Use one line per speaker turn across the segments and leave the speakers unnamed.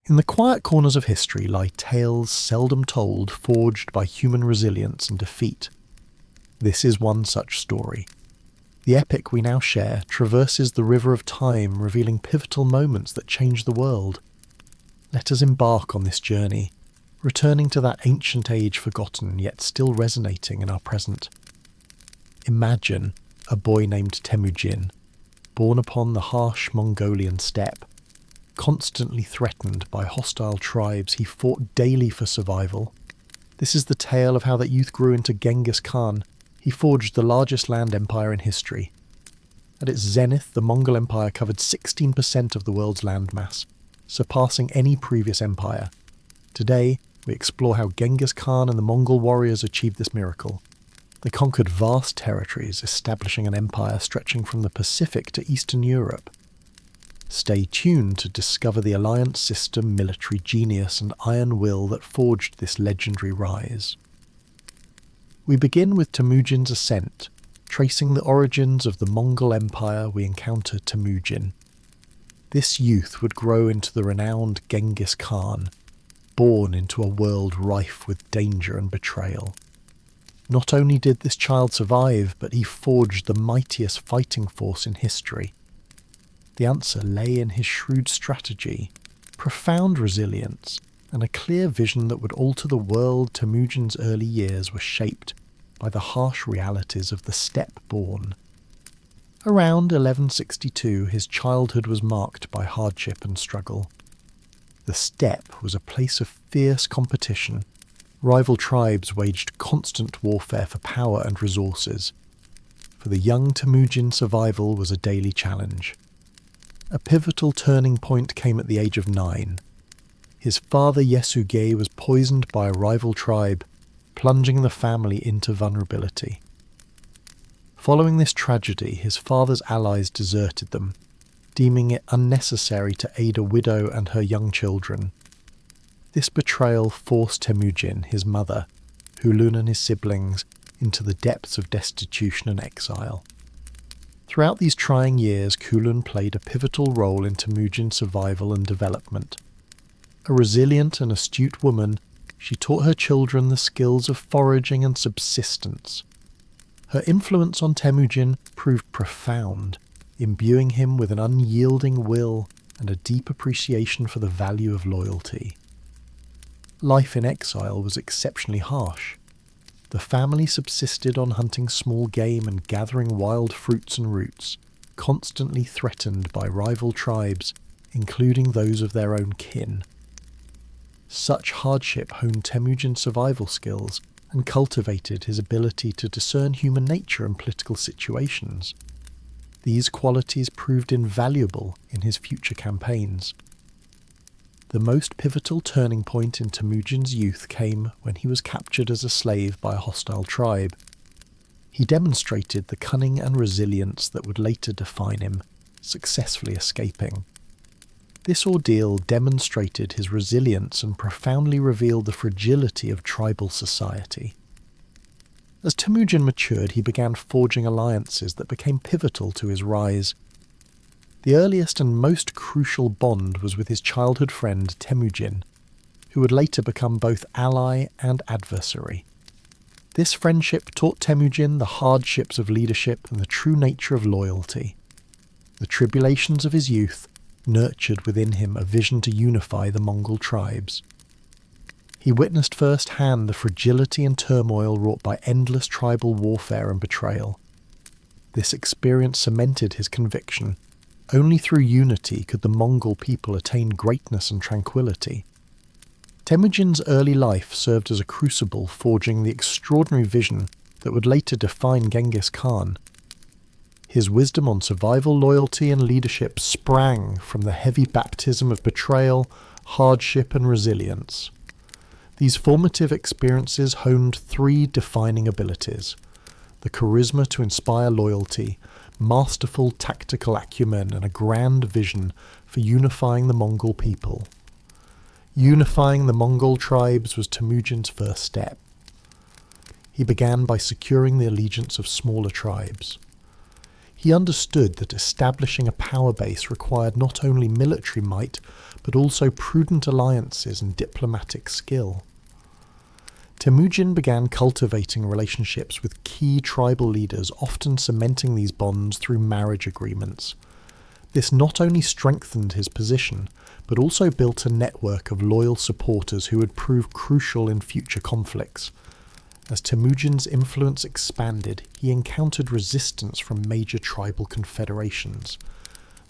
In the quiet corners of history lie tales seldom told, forged by human resilience and defeat. This is one such story. The epic we now share traverses the river of time, revealing pivotal moments that change the world. Let us embark on this journey, returning to that ancient age forgotten yet still resonating in our present. Imagine a boy named Temujin, born upon the harsh Mongolian steppe. Constantly threatened by hostile tribes, he fought daily for survival. This is the tale of how that youth grew into Genghis Khan. He forged the largest land empire in history. At its zenith, the Mongol Empire covered 16% of the world's landmass, surpassing any previous empire. Today, we explore how Genghis Khan and the Mongol warriors achieved this miracle. They conquered vast territories, establishing an empire stretching from the Pacific to Eastern Europe. Stay tuned to discover the alliance system, military genius, and iron will that forged this legendary rise. We begin with Temujin's ascent. Tracing the origins of the Mongol Empire, we encounter Temujin. This youth would grow into the renowned Genghis Khan, born into a world rife with danger and betrayal. Not only did this child survive, but he forged the mightiest fighting force in history. The answer lay in his shrewd strategy, profound resilience, and a clear vision that would alter the world. Temujin's early years were shaped by the harsh realities of the steppe-born. Around 1162, his childhood was marked by hardship and struggle. The steppe was a place of fierce competition. Rival tribes waged constant warfare for power and resources. For the young Temujin, survival was a daily challenge. A pivotal turning point came at the age of 9. His father Yesugei was poisoned by a rival tribe, plunging the family into vulnerability. Following this tragedy, his father's allies deserted them, deeming it unnecessary to aid a widow and her young children. This betrayal forced Temujin, his mother, Hulun and his siblings, into the depths of destitution and exile. Throughout these trying years, Hulun played a pivotal role in Temujin's survival and development. A resilient and astute woman, she taught her children the skills of foraging and subsistence. Her influence on Temujin proved profound, imbuing him with an unyielding will and a deep appreciation for the value of loyalty. Life in exile was exceptionally harsh. The family subsisted on hunting small game and gathering wild fruits and roots, constantly threatened by rival tribes, including those of their own kin. Such hardship honed Temujin's survival skills and cultivated his ability to discern human nature and political situations. These qualities proved invaluable in his future campaigns. The most pivotal turning point in Temujin's youth came when he was captured as a slave by a hostile tribe. He demonstrated the cunning and resilience that would later define him, successfully escaping. This ordeal demonstrated his resilience and profoundly revealed the fragility of tribal society. As Temujin matured, he began forging alliances that became pivotal to his rise. The earliest and most crucial bond was with his childhood friend Temujin, who would later become both ally and adversary. This friendship taught Temujin the hardships of leadership and the true nature of loyalty. The tribulations of his youth nurtured within him a vision to unify the Mongol tribes. He witnessed firsthand the fragility and turmoil wrought by endless tribal warfare and betrayal. This experience cemented his conviction. Only through unity could the Mongol people attain greatness and tranquility. Temujin's early life served as a crucible, forging the extraordinary vision that would later define Genghis Khan. His wisdom on survival, loyalty, and leadership sprang from the heavy baptism of betrayal, hardship, and resilience. These formative experiences honed 3 defining abilities: the charisma to inspire loyalty, masterful tactical acumen, and a grand vision for unifying the Mongol people. Unifying the Mongol tribes was Temujin's first step. He began by securing the allegiance of smaller tribes. He understood that establishing a power base required not only military might, but also prudent alliances and diplomatic skill. Temujin began cultivating relationships with key tribal leaders, often cementing these bonds through marriage agreements. This not only strengthened his position, but also built a network of loyal supporters who would prove crucial in future conflicts. As Temujin's influence expanded, he encountered resistance from major tribal confederations.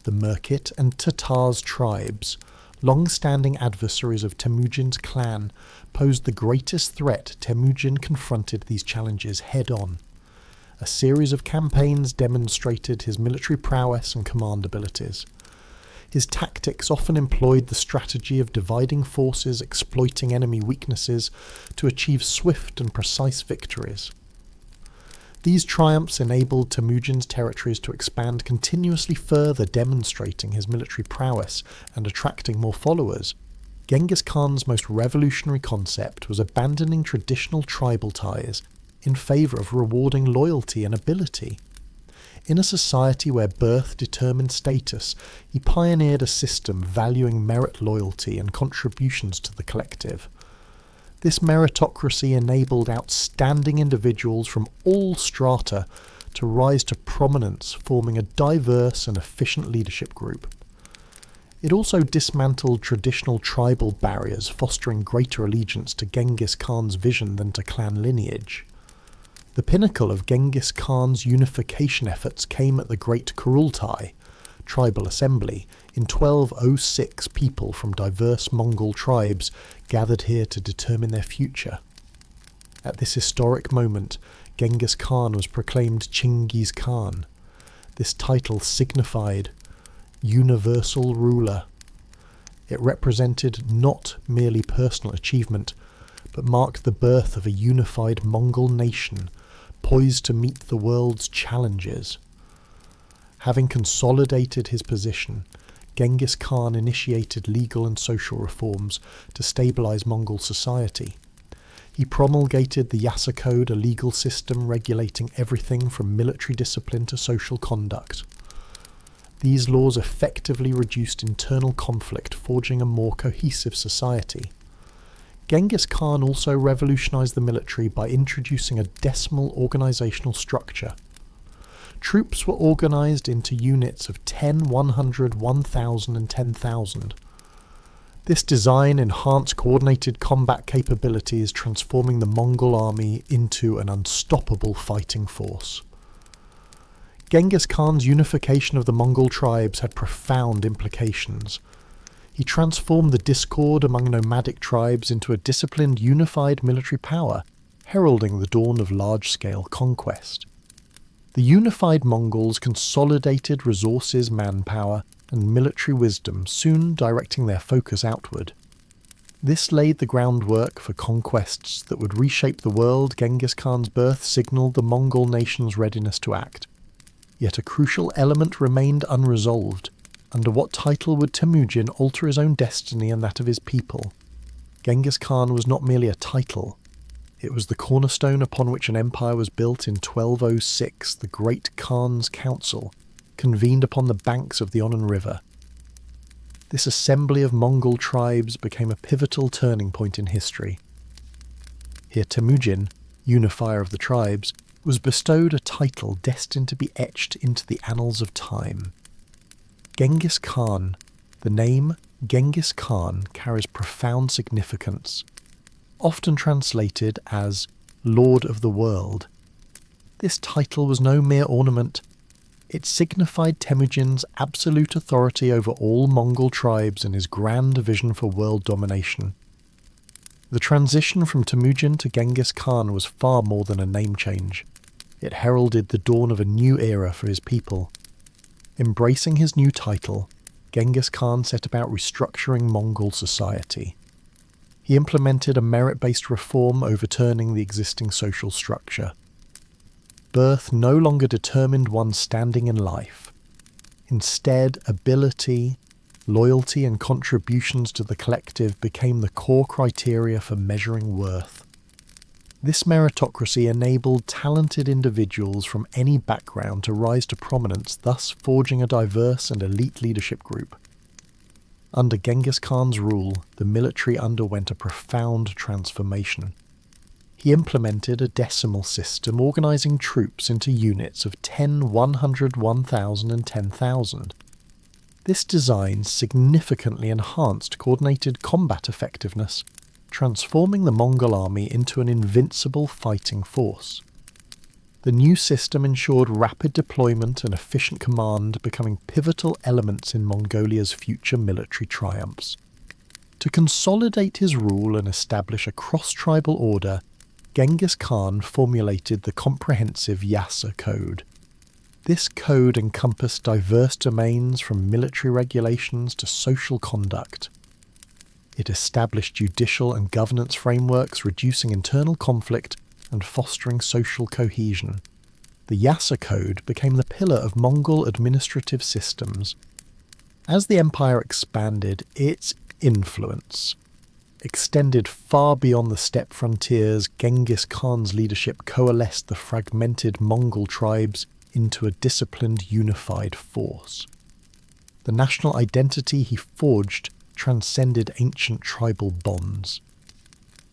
The Merkit and Tatars tribes, long-standing adversaries of Temujin's clan, posed the greatest threat. Temujin confronted these challenges head-on. A series of campaigns demonstrated his military prowess and command abilities. His tactics often employed the strategy of dividing forces, exploiting enemy weaknesses to achieve swift and precise victories. These triumphs enabled Temujin's territories to expand continuously further, demonstrating his military prowess and attracting more followers. Genghis Khan's most revolutionary concept was abandoning traditional tribal ties in favour of rewarding loyalty and ability. In a society where birth determined status, he pioneered a system valuing merit, loyalty, and contributions to the collective. This meritocracy enabled outstanding individuals from all strata to rise to prominence, forming a diverse and efficient leadership group. It also dismantled traditional tribal barriers, fostering greater allegiance to Genghis Khan's vision than to clan lineage. The pinnacle of Genghis Khan's unification efforts came at the Great Kurultai, tribal assembly. In 1206, people from diverse Mongol tribes gathered here to determine their future. At this historic moment, Genghis Khan was proclaimed Chinggis Khan. This title signified universal ruler. It represented not merely personal achievement, but marked the birth of a unified Mongol nation, poised to meet the world's challenges. Having consolidated his position, Genghis Khan initiated legal and social reforms to stabilize Mongol society. He promulgated the Yasa Code, a legal system regulating everything from military discipline to social conduct. These laws effectively reduced internal conflict, forging a more cohesive society. Genghis Khan also revolutionized the military by introducing a decimal organizational structure. Troops were organized into units of 10, 100, 1,000 and 10,000. This design enhanced coordinated combat capabilities, transforming the Mongol army into an unstoppable fighting force. Genghis Khan's unification of the Mongol tribes had profound implications. He transformed the discord among nomadic tribes into a disciplined, unified military power, heralding the dawn of large-scale conquest. The unified Mongols consolidated resources, manpower, and military wisdom, soon directing their focus outward. This laid the groundwork for conquests that would reshape the world. Genghis Khan's birth signalled the Mongol nation's readiness to act. Yet a crucial element remained unresolved. Under what title would Temujin alter his own destiny and that of his people? Genghis Khan was not merely a title. It was the cornerstone upon which an empire was built. In 1206, the Great Khan's Council convened upon the banks of the Onon River. This assembly of Mongol tribes became a pivotal turning point in history. Here Temujin, unifier of the tribes, was bestowed a title destined to be etched into the annals of time. Genghis Khan. The name Genghis Khan carries profound significance, often translated as Lord of the World. This title was no mere ornament. It signified Temujin's absolute authority over all Mongol tribes and his grand vision for world domination. The transition from Temujin to Genghis Khan was far more than a name change. It heralded the dawn of a new era for his people. Embracing his new title, Genghis Khan set about restructuring Mongol society. He implemented a merit-based reform, overturning the existing social structure. Birth no longer determined one's standing in life. Instead, ability, loyalty, and contributions to the collective became the core criteria for measuring worth. This meritocracy enabled talented individuals from any background to rise to prominence, thus forging a diverse and elite leadership group. Under Genghis Khan's rule, the military underwent a profound transformation. He implemented a decimal system organising troops into units of 10, 100, 1,000 and 10,000. This design significantly enhanced coordinated combat effectiveness, transforming the Mongol army into an invincible fighting force. The new system ensured rapid deployment and efficient command, becoming pivotal elements in Mongolia's future military triumphs. To consolidate his rule and establish a cross-tribal order, Genghis Khan formulated the comprehensive Yasa Code. This code encompassed diverse domains from military regulations to social conduct. It established judicial and governance frameworks, reducing internal conflict and fostering social cohesion. The Yasa Code became the pillar of Mongol administrative systems. As the empire expanded, its influence extended far beyond the steppe frontiers. Genghis Khan's leadership coalesced the fragmented Mongol tribes into a disciplined, unified force. The national identity he forged transcended ancient tribal bonds.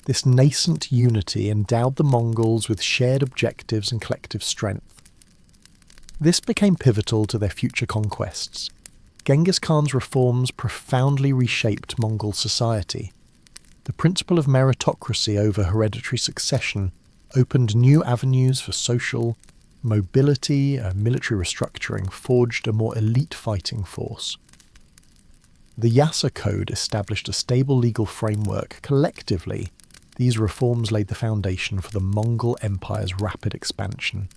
This nascent unity endowed the Mongols with shared objectives and collective strength. This became pivotal to their future conquests. Genghis Khan's reforms profoundly reshaped Mongol society. The principle of meritocracy over hereditary succession opened new avenues for social mobility. Military restructuring forged a more elite fighting force. The Yasa Code established a stable legal framework. Collectively, these reforms laid the foundation for the Mongol Empire's rapid expansion.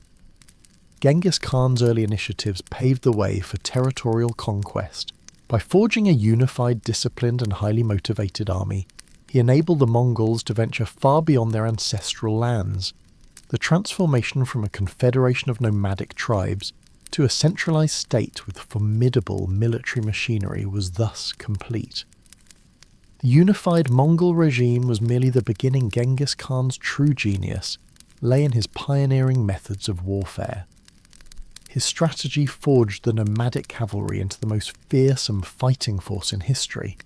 Genghis Khan's early initiatives paved the way for territorial conquest. By forging a unified, disciplined and highly motivated army, he enabled the Mongols to venture far beyond their ancestral lands. The transformation from a confederation of nomadic tribes to a centralized state with formidable military machinery was thus complete. The unified Mongol regime was merely the beginning. Genghis Khan's true genius lay in his pioneering methods of warfare. His strategy forged the nomadic cavalry into the most fearsome fighting force in history.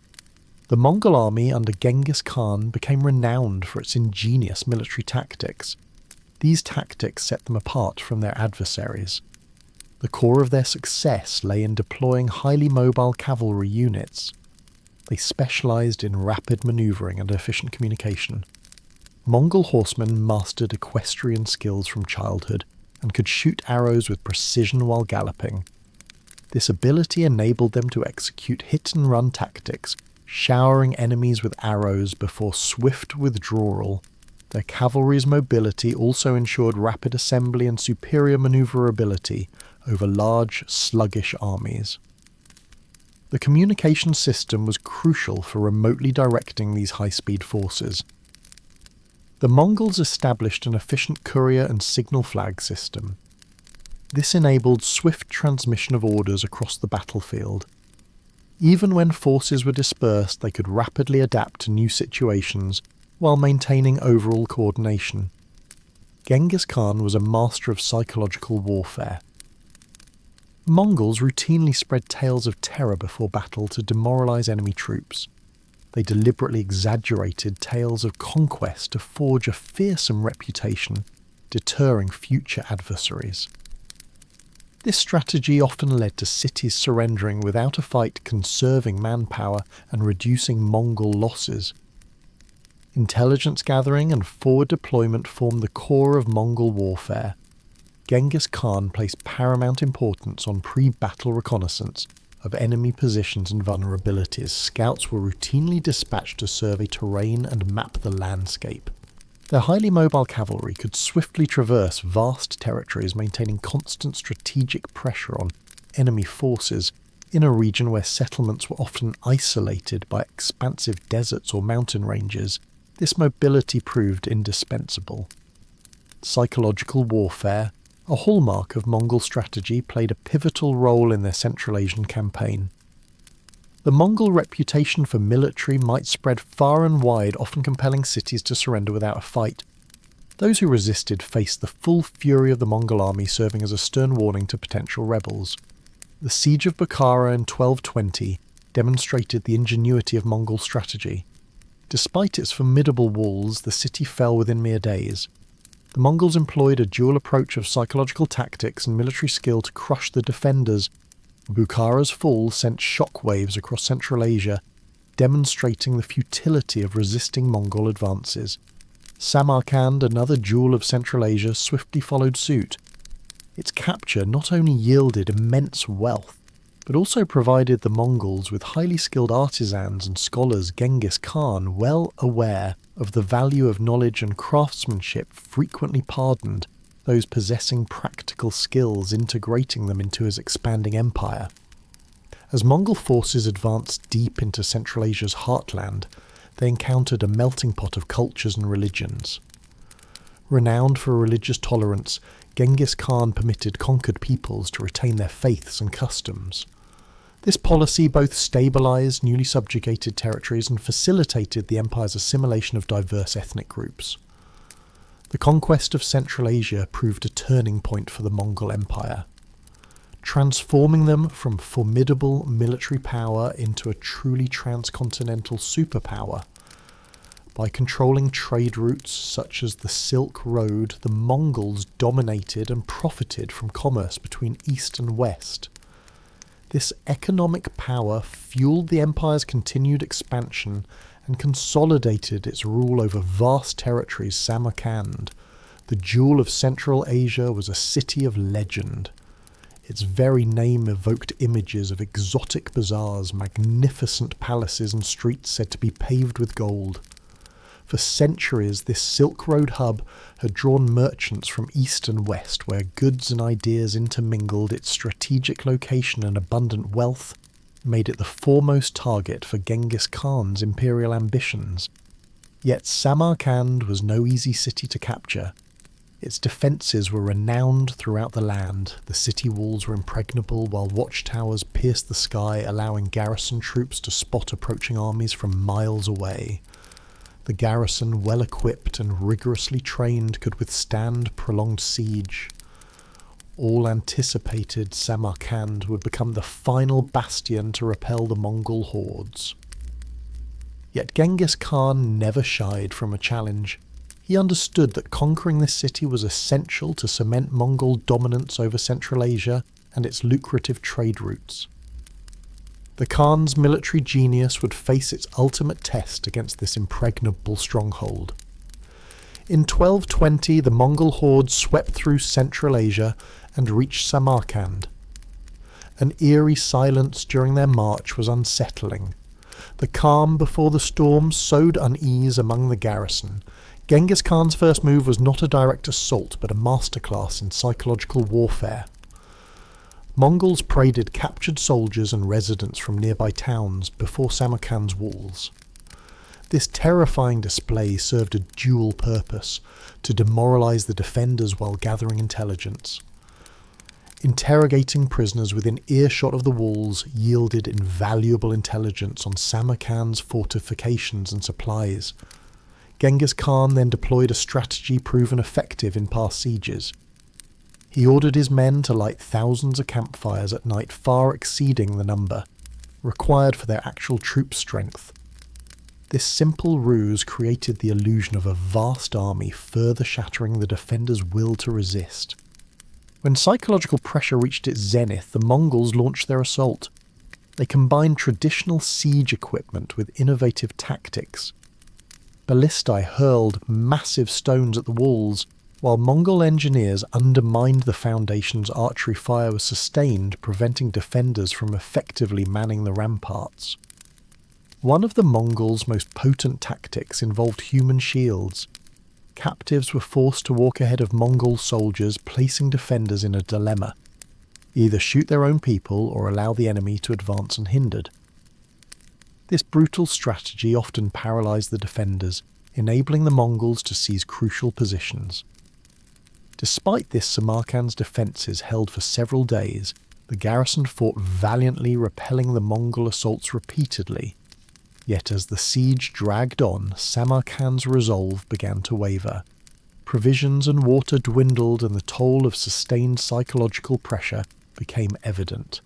The Mongol army under Genghis Khan became renowned for its ingenious military tactics. These tactics set them apart from their adversaries. The core of their success lay in deploying highly mobile cavalry units. They specialized in rapid maneuvering and efficient communication. Mongol horsemen mastered equestrian skills from childhood and could shoot arrows with precision while galloping. This ability enabled them to execute hit-and-run tactics, showering enemies with arrows before swift withdrawal. Their cavalry's mobility also ensured rapid assembly and superior maneuverability over large, sluggish armies. The communication system was crucial for remotely directing these high-speed forces. The Mongols established an efficient courier and signal flag system. This enabled swift transmission of orders across the battlefield. Even when forces were dispersed, they could rapidly adapt to new situations while maintaining overall coordination. Genghis Khan was a master of psychological warfare. Mongols routinely spread tales of terror before battle to demoralize enemy troops. They deliberately exaggerated tales of conquest to forge a fearsome reputation, deterring future adversaries. This strategy often led to cities surrendering without a fight, conserving manpower and reducing Mongol losses. Intelligence gathering and forward deployment formed the core of Mongol warfare. Genghis Khan placed paramount importance on pre-battle reconnaissance of enemy positions and vulnerabilities. Scouts were routinely dispatched to survey terrain and map the landscape. Their highly mobile cavalry could swiftly traverse vast territories, maintaining constant strategic pressure on enemy forces in a region where settlements were often isolated by expansive deserts or mountain ranges. This mobility proved indispensable. Psychological warfare, a hallmark of Mongol strategy, played a pivotal role in their Central Asian campaign. The Mongol reputation for military might spread far and wide, often compelling cities to surrender without a fight. Those who resisted faced the full fury of the Mongol army, serving as a stern warning to potential rebels. The siege of Bukhara in 1220 demonstrated the ingenuity of Mongol strategy. Despite its formidable walls, the city fell within mere days. The Mongols employed a dual approach of psychological tactics and military skill to crush the defenders. Bukhara's fall sent shockwaves across Central Asia, demonstrating the futility of resisting Mongol advances. Samarkand, another jewel of Central Asia, swiftly followed suit. Its capture not only yielded immense wealth, but also provided the Mongols with highly skilled artisans and scholars. Genghis Khan, well aware of the value of knowledge and craftsmanship, frequently pardoned those possessing practical skills, integrating them into his expanding empire. As Mongol forces advanced deep into Central Asia's heartland, they encountered a melting pot of cultures and religions. Renowned for religious tolerance, Genghis Khan permitted conquered peoples to retain their faiths and customs. This policy both stabilised newly subjugated territories and facilitated the empire's assimilation of diverse ethnic groups. The conquest of Central Asia proved a turning point for the Mongol Empire, transforming them from formidable military power into a truly transcontinental superpower. By controlling trade routes such as the Silk Road, the Mongols dominated and profited from commerce between East and West. This economic power fueled the empire's continued expansion and consolidated its rule over vast territories. Samarkand, the jewel of Central Asia, was a city of legend. Its very name evoked images of exotic bazaars, magnificent palaces and streets said to be paved with gold. For centuries, this Silk Road hub had drawn merchants from east and west, where goods and ideas intermingled. Its strategic location and abundant wealth made it the foremost target for Genghis Khan's imperial ambitions. Yet Samarkand was no easy city to capture. Its defences were renowned throughout the land. The city walls were impregnable, while watchtowers pierced the sky, allowing garrison troops to spot approaching armies from miles away. The garrison, well equipped and rigorously trained, could withstand prolonged siege. All anticipated Samarkand would become the final bastion to repel the Mongol hordes. Yet Genghis Khan never shied from a challenge. He understood that conquering this city was essential to cement Mongol dominance over Central Asia and its lucrative trade routes. The Khan's military genius would face its ultimate test against this impregnable stronghold. In 1220, the Mongol hordes swept through Central Asia and reached Samarkand. An eerie silence during their march was unsettling. The calm before the storm sowed unease among the garrison. Genghis Khan's first move was not a direct assault, but a masterclass in psychological warfare. Mongols paraded captured soldiers and residents from nearby towns before Samarkand's walls. This terrifying display served a dual purpose: to demoralize the defenders while gathering intelligence. Interrogating prisoners within earshot of the walls yielded invaluable intelligence on Samarkand's fortifications and supplies. Genghis Khan then deployed a strategy proven effective in past sieges. He ordered his men to light thousands of campfires at night, far exceeding the number required for their actual troop strength. This simple ruse created the illusion of a vast army, further shattering the defenders' will to resist. When psychological pressure reached its zenith, the Mongols launched their assault. They combined traditional siege equipment with innovative tactics. Ballistae hurled massive stones at the walls, while Mongol engineers undermined the foundations. Archery fire was sustained, preventing defenders from effectively manning the ramparts. One of the Mongols' most potent tactics involved human shields. Captives were forced to walk ahead of Mongol soldiers, placing defenders in a dilemma: either shoot their own people or allow the enemy to advance unhindered. This brutal strategy often paralysed the defenders, enabling the Mongols to seize crucial positions. Despite this, Samarkand's defences held for several days. The garrison fought valiantly, repelling the Mongol assaults repeatedly. Yet as the siege dragged on, Samarkand's resolve began to waver. provisions and water dwindled and the toll of sustained psychological pressure became evident.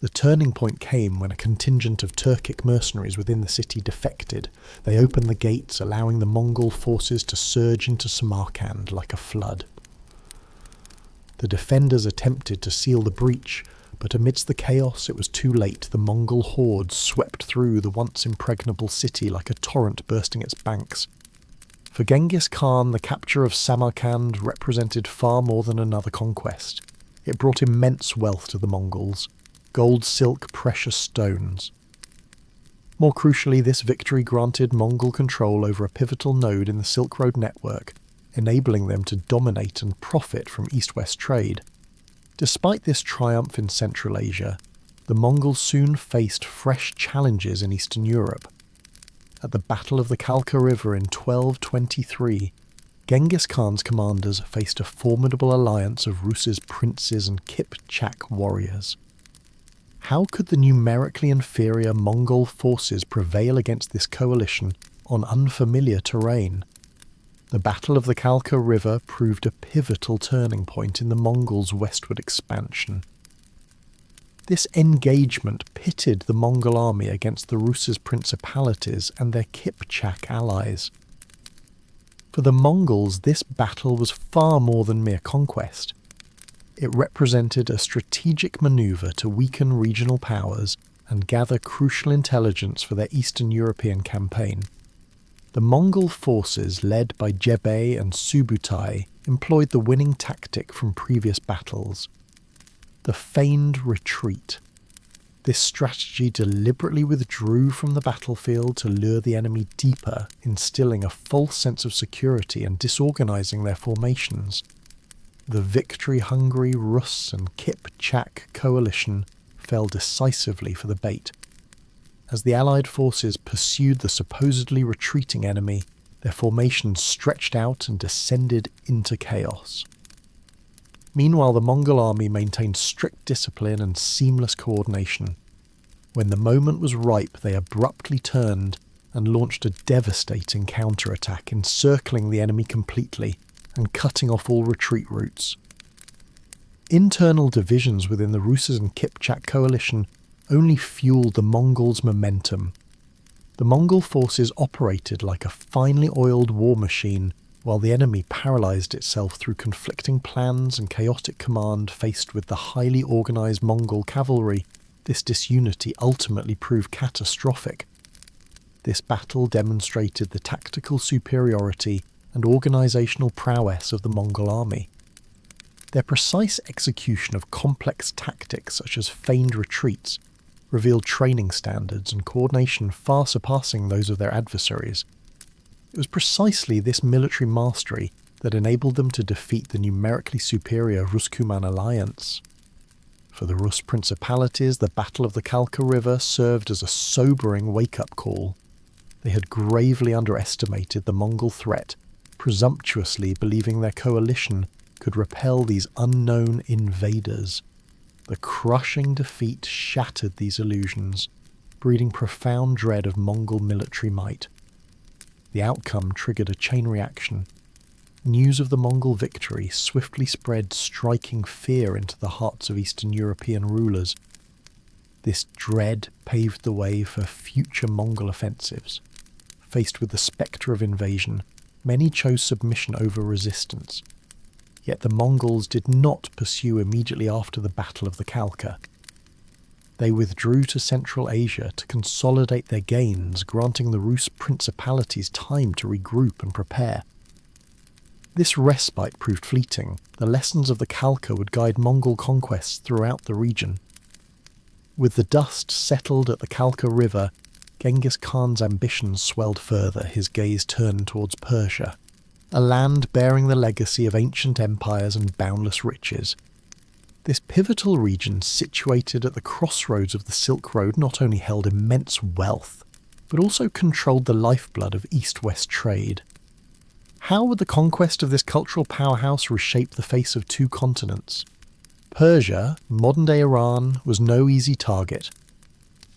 The turning point came when a contingent of Turkic mercenaries within the city defected. They opened the gates, allowing the Mongol forces to surge into Samarkand like a flood. The defenders attempted to seal the breach, but amidst the chaos it was too late. The Mongol hordes swept through the once impregnable city like a torrent bursting its banks. For Genghis Khan, the capture of Samarkand represented far more than another conquest. It brought immense wealth to the Mongols: gold, silk, precious stones. More crucially, this victory granted Mongol control over a pivotal node in the Silk Road network, enabling them to dominate and profit from east-west trade. Despite this triumph in Central Asia, the Mongols soon faced fresh challenges in Eastern Europe. At the Battle of the Kalka River in 1223, Genghis Khan's commanders faced a formidable alliance of Rus's princes and Kipchak warriors. How could the numerically inferior Mongol forces prevail against this coalition on unfamiliar terrain? The Battle of the Kalka River proved a pivotal turning point in the Mongols' westward expansion. This engagement pitted the Mongol army against the Rus's principalities and their Kipchak allies. For the Mongols, this battle was far more than mere conquest. It represented a strategic maneuver to weaken regional powers and gather crucial intelligence for their Eastern European campaign. The Mongol forces, led by Jebei and Subutai, employed the winning tactic from previous battles: the feigned retreat. This strategy deliberately withdrew from the battlefield to lure the enemy deeper, instilling a false sense of security and disorganizing their formations. The victory-hungry Rus and Kipchak coalition fell decisively for the bait. As the Allied forces pursued the supposedly retreating enemy, their formations stretched out and descended into chaos. Meanwhile, the Mongol army maintained strict discipline and seamless coordination. When the moment was ripe, they abruptly turned and launched a devastating counterattack, encircling the enemy completely and cutting off all retreat routes. Internal divisions within the Rus and Kipchak coalition only fueled the Mongols' momentum. The Mongol forces operated like a finely oiled war machine, while the enemy paralysed itself through conflicting plans and chaotic command. Faced with the highly organised Mongol cavalry, this disunity ultimately proved catastrophic. This battle demonstrated the tactical superiority and organisational prowess of the Mongol army. Their precise execution of complex tactics such as feigned retreats revealed training standards and coordination far surpassing those of their adversaries. It was precisely this military mastery that enabled them to defeat the numerically superior Rus-Kuman alliance. For the Rus principalities, the Battle of the Kalka River served as a sobering wake-up call. They had gravely underestimated the Mongol threat, presumptuously believing their coalition could repel these unknown invaders. The crushing defeat shattered these illusions, breeding profound dread of Mongol military might. The outcome triggered a chain reaction. News of the Mongol victory swiftly spread, striking fear into the hearts of Eastern European rulers. This dread paved the way for future Mongol offensives. Faced with the spectre of invasion, many chose submission over resistance. Yet the Mongols did not pursue immediately after the Battle of the Kalka. They withdrew to Central Asia to consolidate their gains, granting the Rus principalities time to regroup and prepare. This respite proved fleeting. The lessons of the Kalka would guide Mongol conquests throughout the region. With the dust settled at the Kalka River, Genghis Khan's ambitions swelled further. His gaze turned towards Persia, a land bearing the legacy of ancient empires and boundless riches. This pivotal region, situated at the crossroads of the Silk Road, not only held immense wealth, but also controlled the lifeblood of East-West trade. How would the conquest of this cultural powerhouse reshape the face of two continents? Persia, modern-day Iran, was no easy target.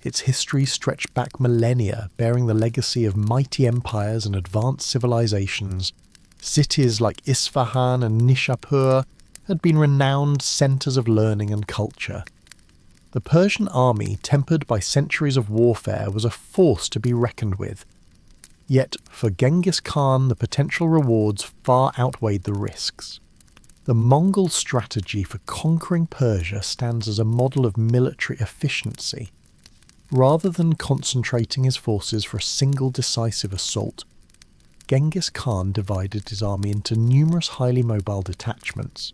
Its history stretched back millennia, bearing the legacy of mighty empires and advanced civilizations. Cities like Isfahan and Nishapur had been renowned centres of learning and culture. The Persian army, tempered by centuries of warfare, was a force to be reckoned with. Yet, for Genghis Khan, the potential rewards far outweighed the risks. The Mongol strategy for conquering Persia stands as a model of military efficiency. Rather than concentrating his forces for a single decisive assault, Genghis Khan divided his army into numerous highly mobile detachments.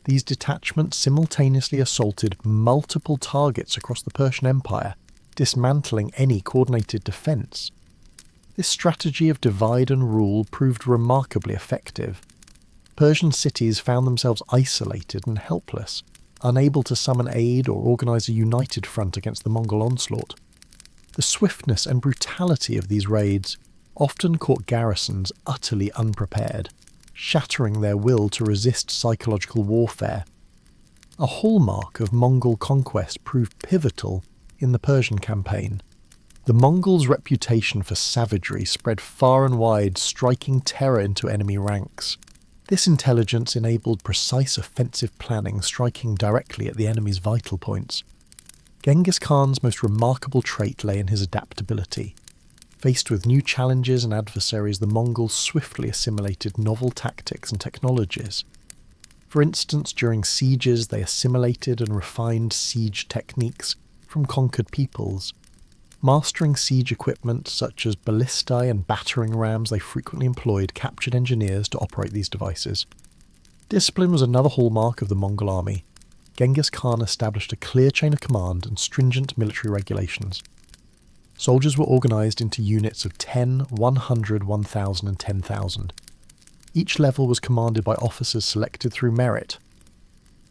These detachments simultaneously assaulted multiple targets across the Persian Empire, dismantling any coordinated defence. This strategy of divide and rule proved remarkably effective. Persian cities found themselves isolated and helpless, unable to summon aid or organise a united front against the Mongol onslaught. The swiftness and brutality of these raids often caught garrisons utterly unprepared, shattering their will to resist psychological warfare. A hallmark of Mongol conquest proved pivotal in the Persian campaign. The Mongols' reputation for savagery spread far and wide, striking terror into enemy ranks. This intelligence enabled precise offensive planning, striking directly at the enemy's vital points. Genghis Khan's most remarkable trait lay in his adaptability. Faced with new challenges and adversaries, the Mongols swiftly assimilated novel tactics and technologies. For instance, during sieges, they assimilated and refined siege techniques from conquered peoples. Mastering siege equipment such as ballistae and battering rams they frequently employed captured engineers to operate these devices. Discipline was another hallmark of the Mongol army. Genghis Khan established a clear chain of command and stringent military regulations. Soldiers were organised into units of 10, 100, 1,000 and 10,000. Each level was commanded by officers selected through merit.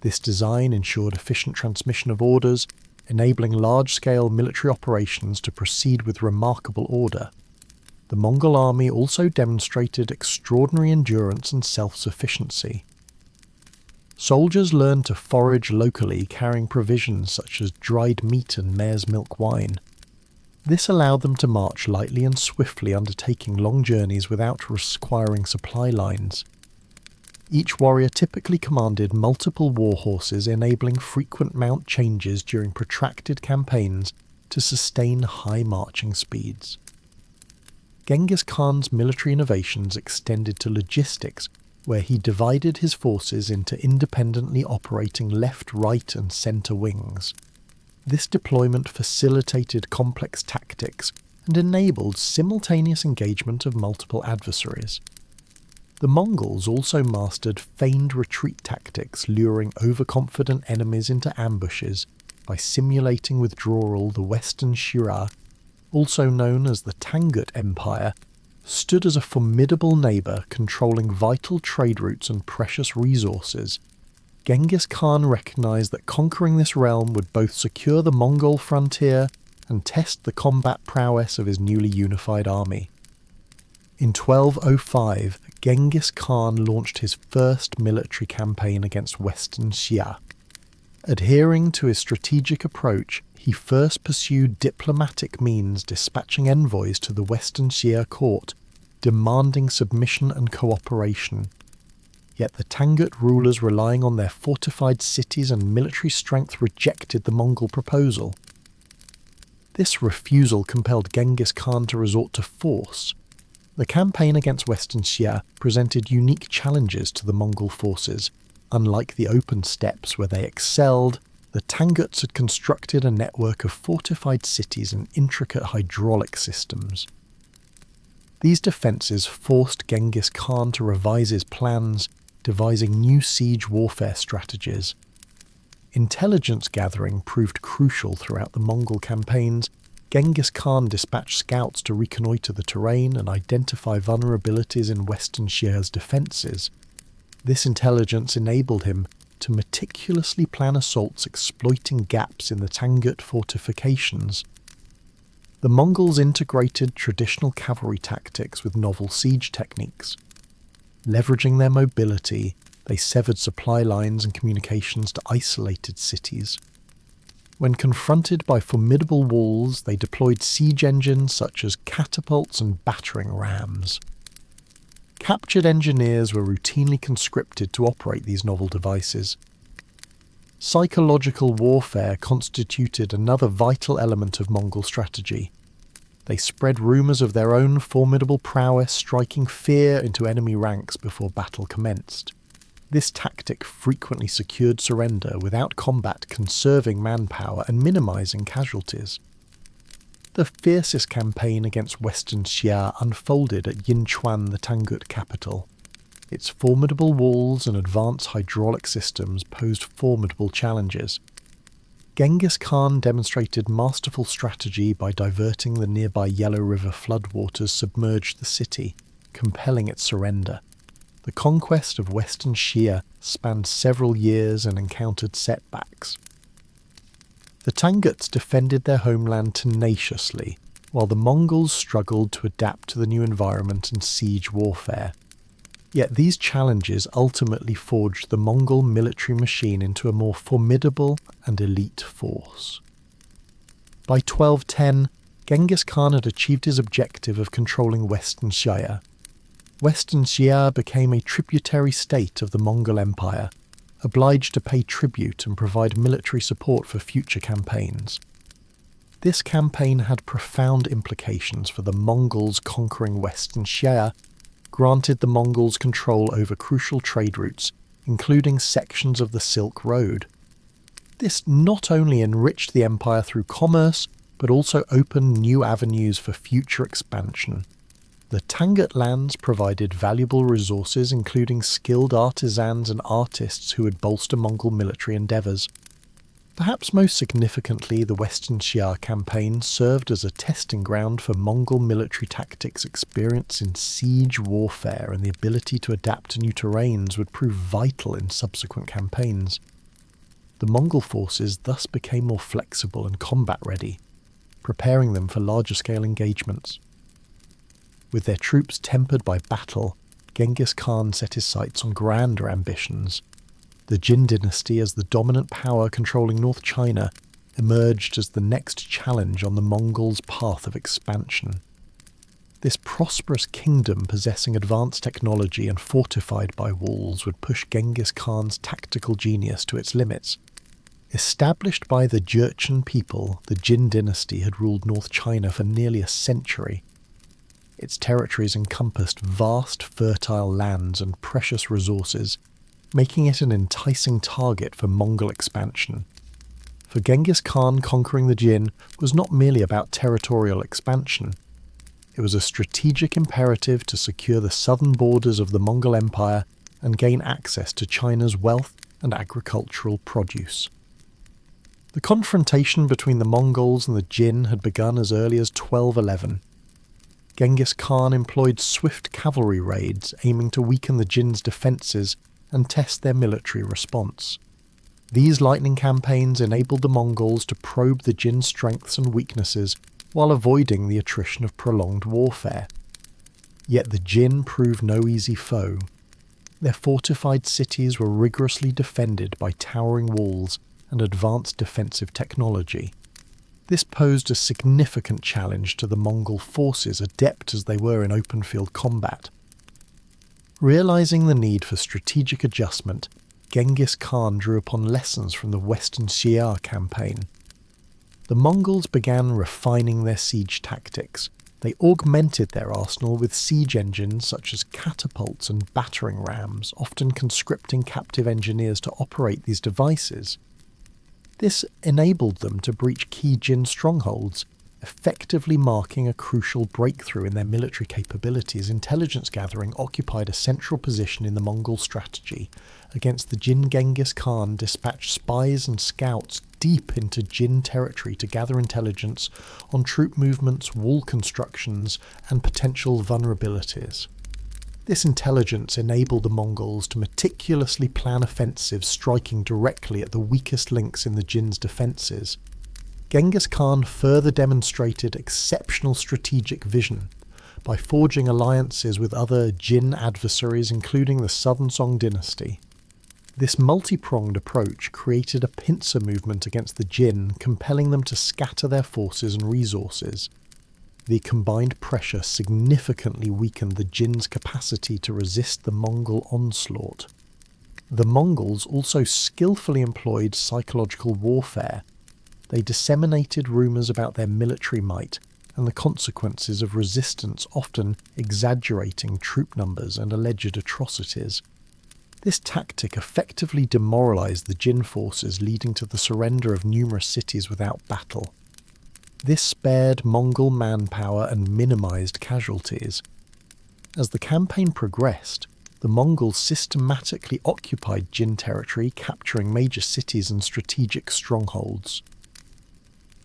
This design ensured efficient transmission of orders, enabling large-scale military operations to proceed with remarkable order. The Mongol army also demonstrated extraordinary endurance and self-sufficiency. Soldiers learned to forage locally, carrying provisions such as dried meat and mare's milk wine. This allowed them to march lightly and swiftly, undertaking long journeys without requiring supply lines. Each warrior typically commanded multiple war horses, enabling frequent mount changes during protracted campaigns to sustain high marching speeds. Genghis Khan's military innovations extended to logistics, where he divided his forces into independently operating left, right and centre wings. This deployment facilitated complex tactics and enabled simultaneous engagement of multiple adversaries. The Mongols also mastered feigned retreat tactics, luring overconfident enemies into ambushes by simulating withdrawal. The Western Shiraz, also known as the Tangut Empire, stood as a formidable neighbour controlling vital trade routes and precious resources. Genghis Khan recognised that conquering this realm would both secure the Mongol frontier and test the combat prowess of his newly unified army. In 1205, Genghis Khan launched his first military campaign against Western Xia. Adhering to his strategic approach, he first pursued diplomatic means, dispatching envoys to the Western Xia court, demanding submission and cooperation. Yet the Tangut rulers, relying on their fortified cities and military strength, rejected the Mongol proposal. This refusal compelled Genghis Khan to resort to force. The campaign against Western Xia presented unique challenges to the Mongol forces. Unlike the open steppes where they excelled, the Tanguts had constructed a network of fortified cities and intricate hydraulic systems. These defences forced Genghis Khan to revise his plans, devising new siege warfare strategies. Intelligence gathering proved crucial throughout the Mongol campaigns. Genghis Khan dispatched scouts to reconnoitre the terrain and identify vulnerabilities in Western Xia's defences. This intelligence enabled him to meticulously plan assaults, exploiting gaps in the Tangut fortifications. The Mongols integrated traditional cavalry tactics with novel siege techniques. Leveraging their mobility, they severed supply lines and communications to isolated cities. When confronted by formidable walls, they deployed siege engines such as catapults and battering rams. Captured engineers were routinely conscripted to operate these novel devices. Psychological warfare constituted another vital element of Mongol strategy. They spread rumours of their own formidable prowess, striking fear into enemy ranks before battle commenced. This tactic frequently secured surrender without combat, conserving manpower and minimising casualties. The fiercest campaign against Western Xia unfolded at Yinchuan, the Tangut capital. Its formidable walls and advanced hydraulic systems posed formidable challenges. Genghis Khan demonstrated masterful strategy by diverting the nearby Yellow River floodwaters submerged the city, compelling its surrender. The conquest of Western Xia spanned several years and encountered setbacks. The Tanguts defended their homeland tenaciously, while the Mongols struggled to adapt to the new environment and siege warfare. Yet these challenges ultimately forged the Mongol military machine into a more formidable and elite force. By 1210, Genghis Khan had achieved his objective of controlling Western Xia. Western Xia became a tributary state of the Mongol Empire, obliged to pay tribute and provide military support for future campaigns. This campaign had profound implications for the Mongols conquering Western Xia, granted the Mongols control over crucial trade routes, including sections of the Silk Road. This not only enriched the empire through commerce, but also opened new avenues for future expansion. The Tangut lands provided valuable resources, including skilled artisans and artists who would bolster Mongol military endeavours. Perhaps most significantly, the Western Xia campaign served as a testing ground for Mongol military tactics. Experience in siege warfare and the ability to adapt to new terrains would prove vital in subsequent campaigns. The Mongol forces thus became more flexible and combat-ready, preparing them for larger-scale engagements. With their troops tempered by battle, Genghis Khan set his sights on grander ambitions. The Jin dynasty, as the dominant power controlling North China, emerged as the next challenge on the Mongols' path of expansion. This prosperous kingdom, possessing advanced technology and fortified by walls, would push Genghis Khan's tactical genius to its limits. Established by the Jurchen people, the Jin dynasty had ruled North China for nearly a century. Its territories encompassed vast, fertile lands and precious resources, making it an enticing target for Mongol expansion. For Genghis Khan, conquering the Jin was not merely about territorial expansion. It was a strategic imperative to secure the southern borders of the Mongol Empire and gain access to China's wealth and agricultural produce. The confrontation between the Mongols and the Jin had begun as early as 1211. Genghis Khan employed swift cavalry raids aiming to weaken the Jin's defences and test their military response. These lightning campaigns enabled the Mongols to probe the Jin's strengths and weaknesses while avoiding the attrition of prolonged warfare. Yet the Jin proved no easy foe. Their fortified cities were rigorously defended by towering walls and advanced defensive technology. This posed a significant challenge to the Mongol forces, adept as they were in open-field combat. Realizing the need for strategic adjustment, Genghis Khan drew upon lessons from the Western Xia campaign. The Mongols began refining their siege tactics. They augmented their arsenal with siege engines such as catapults and battering rams, often conscripting captive engineers to operate these devices. This enabled them to breach key Jin strongholds, effectively marking a crucial breakthrough in their military capabilities. Intelligence gathering occupied a central position in the Mongol strategy. Against the Jin, Genghis Khan dispatched spies and scouts deep into Jin territory to gather intelligence on troop movements, wall constructions, and potential vulnerabilities. This intelligence enabled the Mongols to meticulously plan offensives, striking directly at the weakest links in the Jin's defences. Genghis Khan further demonstrated exceptional strategic vision by forging alliances with other Jin adversaries, including the Southern Song dynasty. This multi-pronged approach created a pincer movement against the Jin, compelling them to scatter their forces and resources. The combined pressure significantly weakened the Jin's capacity to resist the Mongol onslaught. The Mongols also skillfully employed psychological warfare. They disseminated rumours about their military might and the consequences of resistance, often exaggerating troop numbers and alleged atrocities. This tactic effectively demoralised the Jin forces, leading to the surrender of numerous cities without battle. This spared Mongol manpower and minimised casualties. As the campaign progressed, the Mongols systematically occupied Jin territory, capturing major cities and strategic strongholds.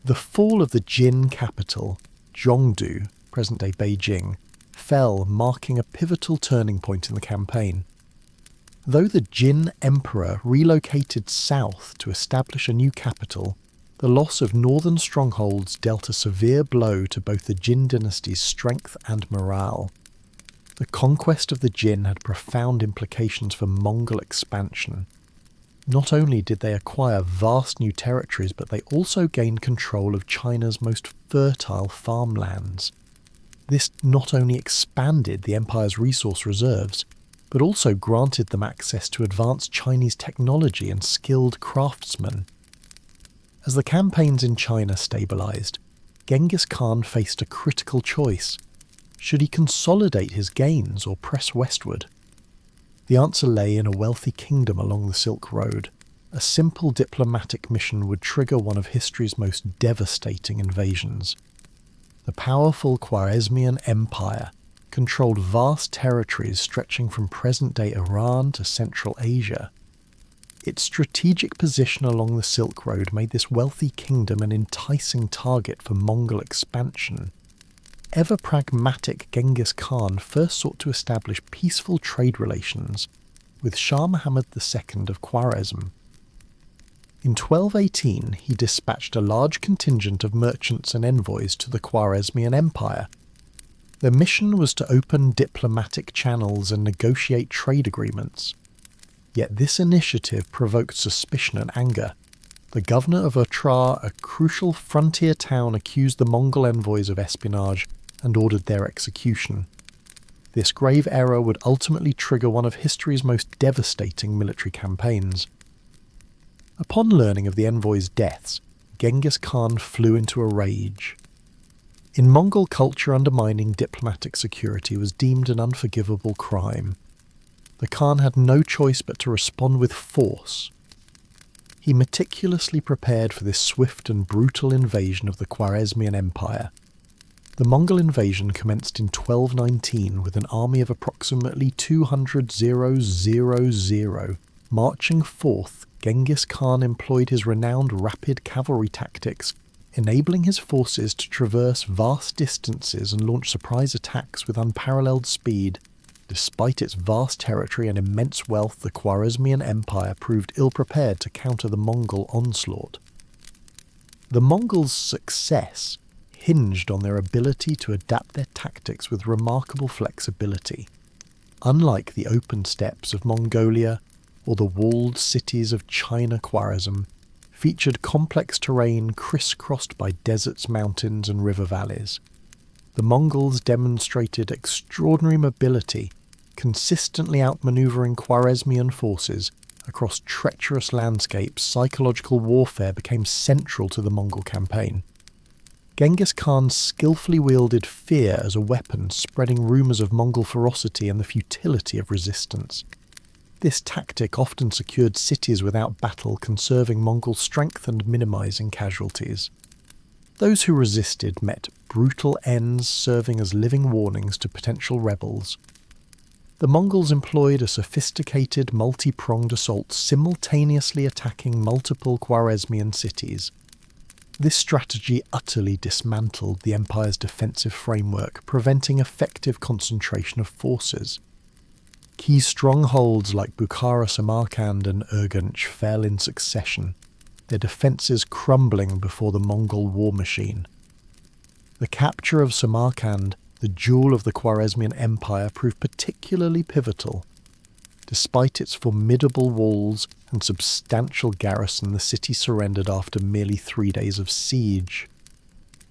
The fall of the Jin capital, Zhongdu, present-day Beijing, fell, marking a pivotal turning point in the campaign. Though the Jin emperor relocated south to establish a new capital, the loss of northern strongholds dealt a severe blow to both the Jin dynasty's strength and morale. The conquest of the Jin had profound implications for Mongol expansion. Not only did they acquire vast new territories, but they also gained control of China's most fertile farmlands. This not only expanded the empire's resource reserves, but also granted them access to advanced Chinese technology and skilled craftsmen. As the campaigns in China stabilised, Genghis Khan faced a critical choice. Should he consolidate his gains or press westward? The answer lay in a wealthy kingdom along the Silk Road. A simple diplomatic mission would trigger one of history's most devastating invasions. The powerful Khwarezmian Empire controlled vast territories stretching from present-day Iran to Central Asia. Its strategic position along the Silk Road made this wealthy kingdom an enticing target for Mongol expansion. Ever-pragmatic Genghis Khan first sought to establish peaceful trade relations with Shah Muhammad II of Khwarezm. In 1218, he dispatched a large contingent of merchants and envoys to the Khwarezmian Empire. Their mission was to open diplomatic channels and negotiate trade agreements. Yet this initiative provoked suspicion and anger. The governor of Otrar, a crucial frontier town, accused the Mongol envoys of espionage and ordered their execution. This grave error would ultimately trigger one of history's most devastating military campaigns. Upon learning of the envoys' deaths, Genghis Khan flew into a rage. In Mongol culture, undermining diplomatic security was deemed an unforgivable crime. The Khan had no choice but to respond with force. He meticulously prepared for this swift and brutal invasion of the Khwarezmian Empire. The Mongol invasion commenced in 1219 with an army of approximately 200,000. Marching forth, Genghis Khan employed his renowned rapid cavalry tactics, enabling his forces to traverse vast distances and launch surprise attacks with unparalleled speed. Despite its vast territory and immense wealth, the Khwarezmian Empire proved ill-prepared to counter the Mongol onslaught. The Mongols' success hinged on their ability to adapt their tactics with remarkable flexibility. Unlike the open steppes of Mongolia or the walled cities of China, Khwarezm featured complex terrain crisscrossed by deserts, mountains, and river valleys. The Mongols demonstrated extraordinary mobility, consistently outmaneuvering Khwarezmian forces across treacherous landscapes. Psychological warfare became central to the Mongol campaign. Genghis Khan skillfully wielded fear as a weapon, spreading rumours of Mongol ferocity and the futility of resistance. This tactic often secured cities without battle, conserving Mongol strength and minimising casualties. Those who resisted met brutal ends, serving as living warnings to potential rebels. The Mongols employed a sophisticated, multi-pronged assault, simultaneously attacking multiple Khwarezmian cities. This strategy utterly dismantled the empire's defensive framework, preventing effective concentration of forces. Key strongholds like Bukhara, Samarkand and Urgench fell in succession, their defences crumbling before the Mongol war machine. The capture of Samarkand, the jewel of the Khwarezmian Empire, proved particularly pivotal. Despite its formidable walls and substantial garrison, the city surrendered after merely 3 days of siege.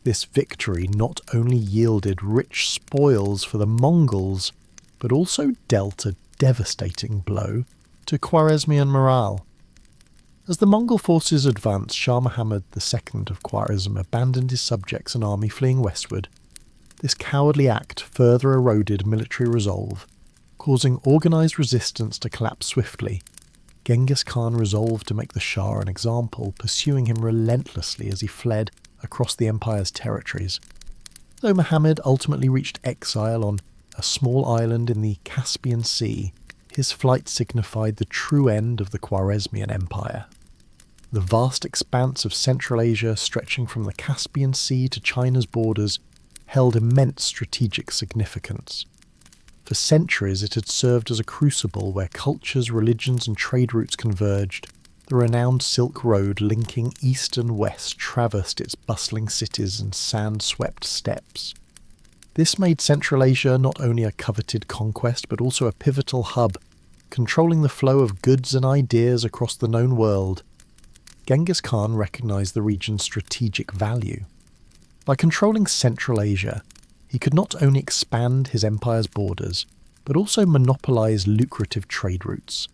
This victory not only yielded rich spoils for the Mongols, but also dealt a devastating blow to Khwarezmian morale. As the Mongol forces advanced, Shah Muhammad II of Khwarezm abandoned his subjects and army fleeing westward. This cowardly act further eroded military resolve, causing organised resistance to collapse swiftly. Genghis Khan resolved to make the Shah an example, pursuing him relentlessly as he fled across the empire's territories. Though Muhammad ultimately reached exile on a small island in the Caspian Sea, his flight signified the true end of the Khwarezmian Empire. The vast expanse of Central Asia, stretching from the Caspian Sea to China's borders, held immense strategic significance. For centuries it had served as a crucible where cultures, religions and trade routes converged. The renowned Silk Road linking east and west traversed its bustling cities and sand-swept steppes. This made Central Asia not only a coveted conquest but also a pivotal hub, controlling the flow of goods and ideas across the known world. Genghis Khan recognised the region's strategic value. By controlling Central Asia, he could not only expand his empire's borders, but also monopolise lucrative trade routes.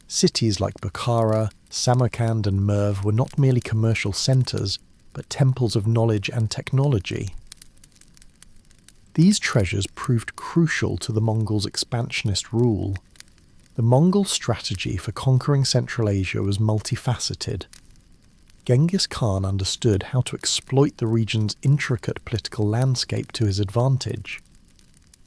Cities like Bukhara, Samarkand and Merv were not merely commercial centres, but temples of knowledge and technology. These treasures proved crucial to the Mongols' expansionist rule. The Mongol strategy for conquering Central Asia was multifaceted. Genghis Khan understood how to exploit the region's intricate political landscape to his advantage.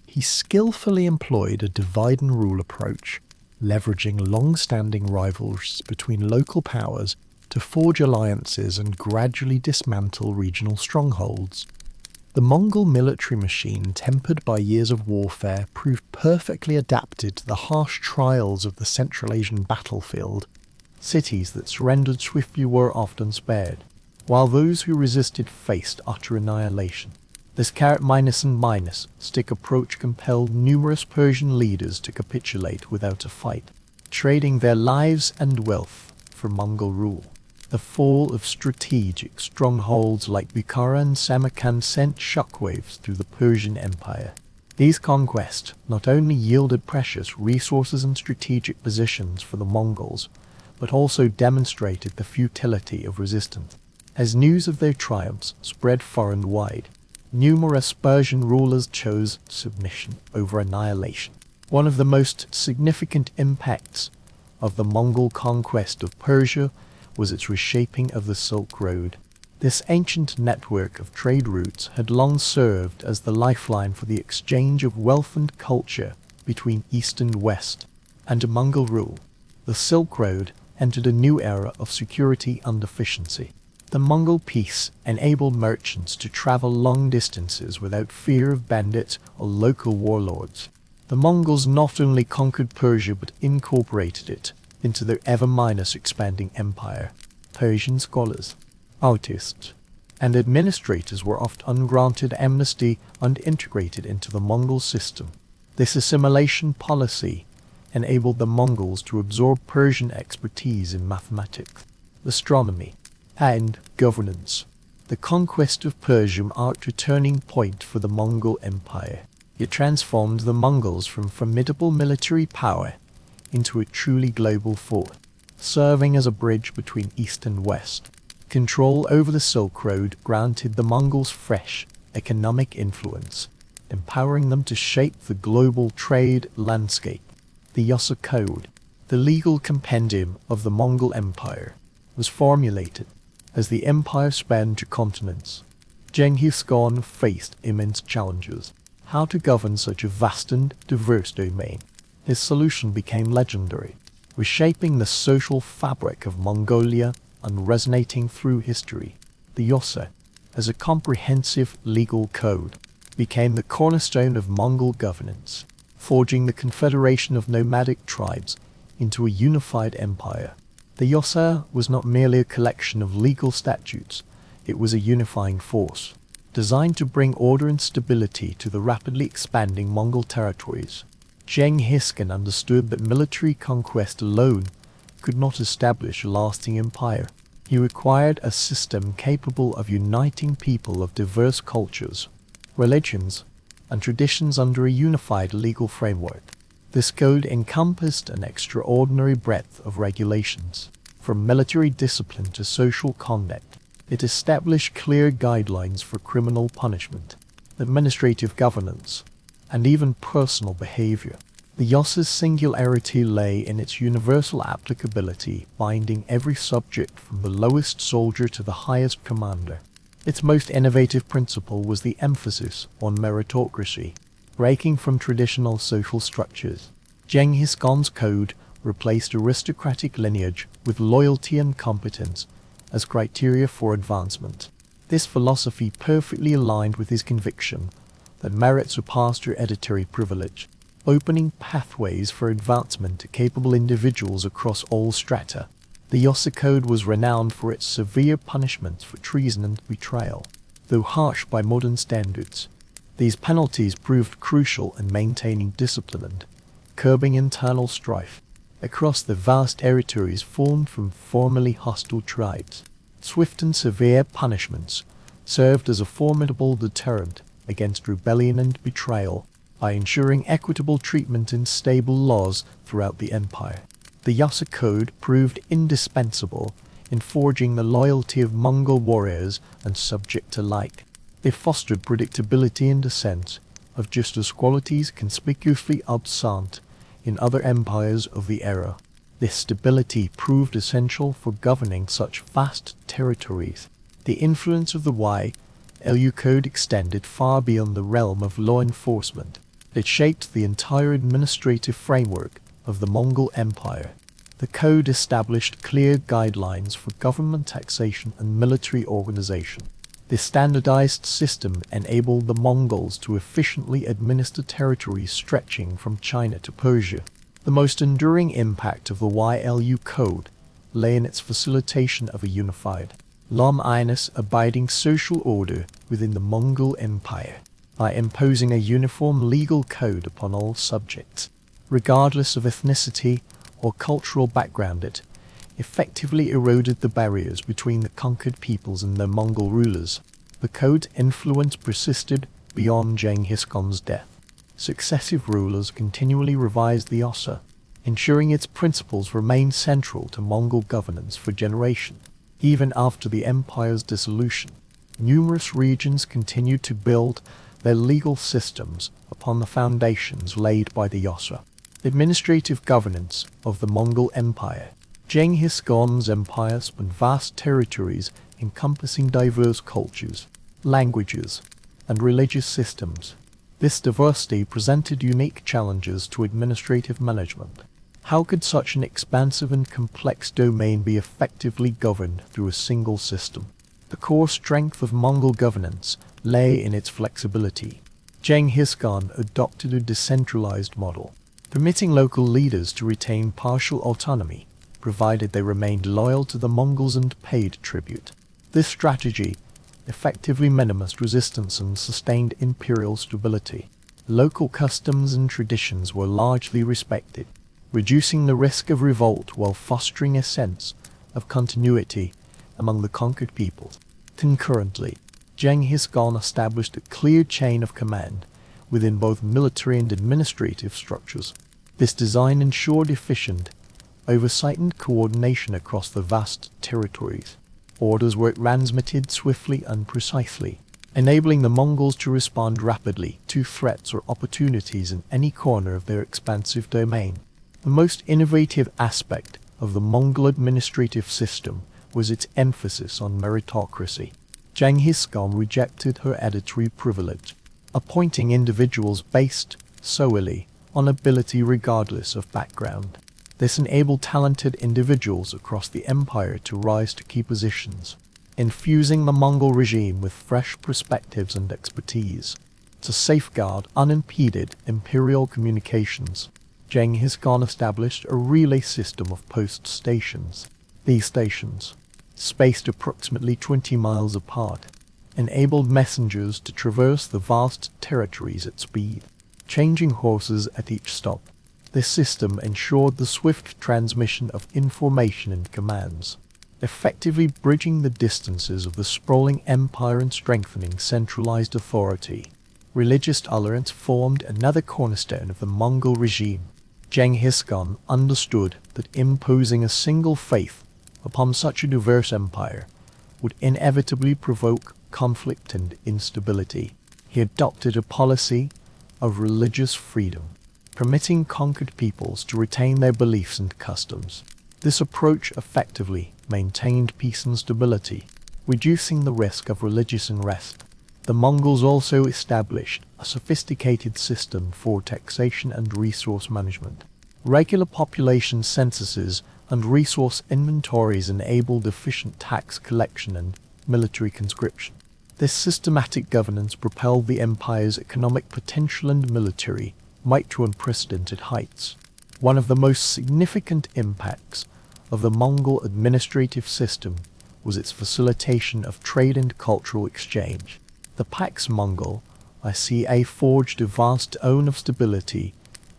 He skillfully employed a divide-and-rule approach, leveraging long-standing rivalries between local powers to forge alliances and gradually dismantle regional strongholds. The Mongol military machine, tempered by years of warfare, proved perfectly adapted to the harsh trials of the Central Asian battlefield. Cities that surrendered swiftly were often spared, while those who resisted faced utter annihilation. This carrot minus and minus stick approach compelled numerous Persian leaders to capitulate without a fight, trading their lives and wealth for Mongol rule. The fall of strategic strongholds like Bukhara and Samarkand sent shockwaves through the Persian Empire. These conquests not only yielded precious resources and strategic positions for the Mongols, but also demonstrated the futility of resistance. As news of their triumphs spread far and wide, numerous Persian rulers chose submission over annihilation. One of the most significant impacts of the Mongol conquest of Persia was its reshaping of the Silk Road. This ancient network of trade routes had long served as the lifeline for the exchange of wealth and culture between East and West. Under Mongol rule, the Silk Road entered a new era of security and efficiency. The Mongol peace enabled merchants to travel long distances without fear of bandits or local warlords. The Mongols not only conquered Persia but incorporated it into their ever-minus expanding empire. Persian scholars, artists, and administrators were often granted amnesty and integrated into the Mongol system. This assimilation policy enabled the Mongols to absorb Persian expertise in mathematics, astronomy, and governance. The conquest of Persia marked a turning point for the Mongol Empire. It transformed the Mongols from formidable military power into a truly global force, serving as a bridge between East and West. Control over the Silk Road granted the Mongols fresh economic influence, empowering them to shape the global trade landscape. The Yasa Code, the legal compendium of the Mongol Empire, was formulated as the empire spanned two continents. Genghis Khan faced immense challenges. How to govern such a vast and diverse domain? His solution became legendary, reshaping the social fabric of Mongolia and resonating through history. The Yasa, as a comprehensive legal code, became the cornerstone of Mongol governance, forging the confederation of nomadic tribes into a unified empire. The Yasa was not merely a collection of legal statutes, it was a unifying force, designed to bring order and stability to the rapidly expanding Mongol territories. Genghis Khan understood that military conquest alone could not establish a lasting empire. He required a system capable of uniting people of diverse cultures, religions, and traditions under a unified legal framework. This code encompassed an extraordinary breadth of regulations, from military discipline to social conduct. It established clear guidelines for criminal punishment, administrative governance, and even personal behavior. The Yosa's singularity lay in its universal applicability, binding every subject from the lowest soldier to the highest commander. Its most innovative principle was the emphasis on meritocracy, breaking from traditional social structures. Genghis Khan's code replaced aristocratic lineage with loyalty and competence as criteria for advancement. This philosophy perfectly aligned with his conviction that merit surpassed hereditary privilege, opening pathways for advancement to capable individuals across all strata. The Yosa Code was renowned for its severe punishments for treason and betrayal. Though harsh by modern standards, these penalties proved crucial in maintaining discipline and curbing internal strife across the vast territories formed from formerly hostile tribes. Swift and severe punishments served as a formidable deterrent against rebellion and betrayal by ensuring equitable treatment and stable laws throughout the empire. The Yosa Code proved indispensable in forging the loyalty of Mongol warriors and subjects alike. They fostered predictability and a sense of justice, qualities conspicuously absent in other empires of the era. This stability proved essential for governing such vast territories. The influence of the YLU Code extended far beyond the realm of law enforcement. It shaped the entire administrative framework of the Mongol Empire. The code established clear guidelines for government taxation and military organization. This standardized system enabled the Mongols to efficiently administer territories stretching from China to Persia. The most enduring impact of the YLU Code lay in its facilitation of a unified, law-abiding social order within the Mongol Empire. By imposing a uniform legal code upon all subjects, regardless of ethnicity or cultural background, it effectively eroded the barriers between the conquered peoples and their Mongol rulers. The code's influence persisted beyond Genghis Khan's death. Successive rulers continually revised the Yosa, ensuring its principles remained central to Mongol governance for generations. Even after the empire's dissolution, numerous regions continued to build their legal systems upon the foundations laid by the Yosa. Administrative governance of the Mongol Empire. Genghis Khan's empire spanned vast territories encompassing diverse cultures, languages, and religious systems. This diversity presented unique challenges to administrative management. How could such an expansive and complex domain be effectively governed through a single system? The core strength of Mongol governance lay in its flexibility. Genghis Khan adopted a decentralized model, permitting local leaders to retain partial autonomy, provided they remained loyal to the Mongols and paid tribute. This strategy effectively minimized resistance and sustained imperial stability. Local customs and traditions were largely respected, reducing the risk of revolt while fostering a sense of continuity among the conquered peoples. Concurrently, Genghis Khan established a clear chain of command within both military and administrative structures. This design ensured efficient oversight and coordination across the vast territories. Orders were transmitted swiftly and precisely, enabling the Mongols to respond rapidly to threats or opportunities in any corner of their expansive domain. The most innovative aspect of the Mongol administrative system was its emphasis on meritocracy. Genghis Khan rejected hereditary privilege, appointing individuals based solely on ability regardless of background. This enabled talented individuals across the empire to rise to key positions, infusing the Mongol regime with fresh perspectives and expertise. To safeguard unimpeded imperial communications, Genghis Khan established a relay system of post stations. These stations, spaced approximately 20 miles apart, enabled messengers to traverse the vast territories at speed, changing horses at each stop. This system ensured the swift transmission of information and commands, effectively bridging the distances of the sprawling empire and strengthening centralized authority. Religious tolerance formed another cornerstone of the Mongol regime. Genghis Khan understood that imposing a single faith upon such a diverse empire would inevitably provoke conflict and instability. He adopted a policy of religious freedom, permitting conquered peoples to retain their beliefs and customs. This approach effectively maintained peace and stability, reducing the risk of religious unrest. The Mongols also established a sophisticated system for taxation and resource management. Regular population censuses and resource inventories enabled efficient tax collection and military conscription. This systematic governance propelled the empire's economic potential and military might to unprecedented heights. One of the most significant impacts of the Mongol administrative system was its facilitation of trade and cultural exchange. The Pax Mongol ICA forged a vast zone of stability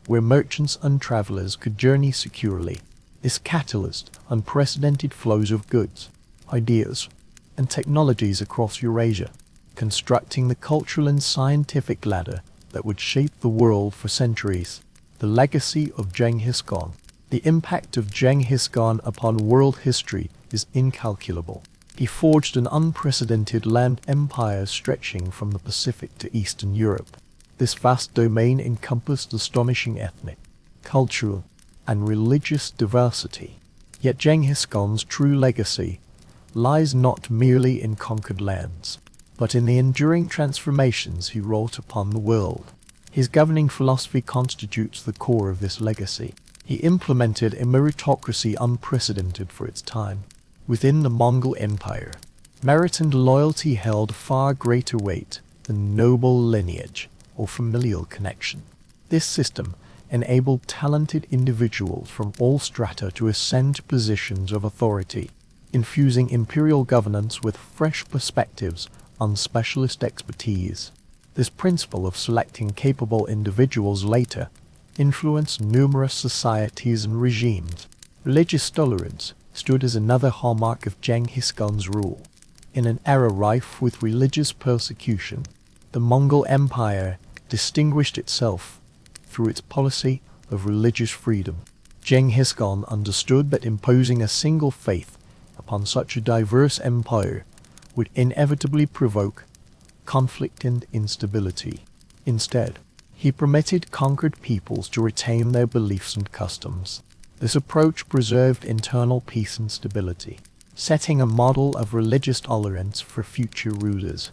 where merchants and travelers could journey securely. This catalyzed unprecedented flows of goods, ideas, and technologies across Eurasia, constructing the cultural and scientific ladder that would shape the world for centuries. The legacy of Genghis Khan. The impact of Genghis Khan upon world history is incalculable. He forged an unprecedented land empire stretching from the Pacific to Eastern Europe. This vast domain encompassed astonishing ethnic, cultural, and religious diversity. Yet Genghis Khan's true legacy lies not merely in conquered lands, but in the enduring transformations he wrought upon the world. His governing philosophy constitutes the core of this legacy. He implemented a meritocracy unprecedented for its time. Within the Mongol Empire, merit and loyalty held far greater weight than noble lineage or familial connection. This system enabled talented individuals from all strata to ascend to positions of authority, infusing imperial governance with fresh perspectives on specialist expertise. This principle of selecting capable individuals later influenced numerous societies and regimes. Religious tolerance stood as another hallmark of Genghis Khan's rule. In an era rife with religious persecution, the Mongol Empire distinguished itself through its policy of religious freedom. Genghis Khan understood that imposing a single faith upon such a diverse empire would inevitably provoke conflict and instability. Instead, he permitted conquered peoples to retain their beliefs and customs. This approach preserved internal peace and stability, setting a model of religious tolerance for future rulers.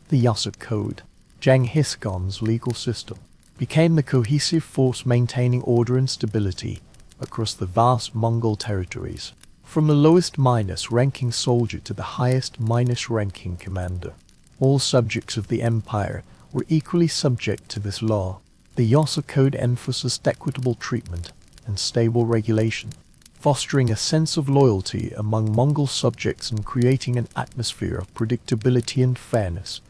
The Yasa Code, Genghis Khan's legal system, became the cohesive force maintaining order and stability across the vast Mongol territories. From the lowest minus-ranking soldier to the highest minus-ranking commander, all subjects of the empire were equally subject to this law. The Yasa Code emphasized equitable treatment and stable regulation, fostering a sense of loyalty among Mongol subjects and creating an atmosphere of predictability and fairness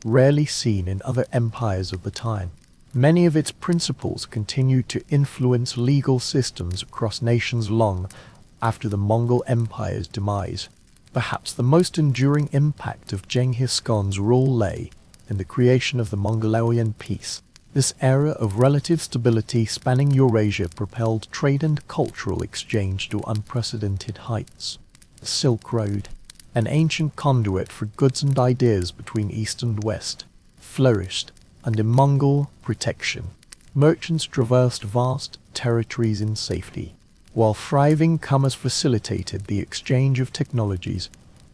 rarely seen in other empires of the time. Many of its principles continued to influence legal systems across nations long after the Mongol Empire's demise. Perhaps the most enduring impact of Genghis Khan's rule lay in the creation of the Mongolian peace. This era of relative stability spanning Eurasia propelled trade and cultural exchange to unprecedented heights. The Silk Road, an ancient conduit for goods and ideas between East and West, flourished under Mongol protection. Merchants traversed vast territories in safety, while thriving commerce facilitated the exchange of technologies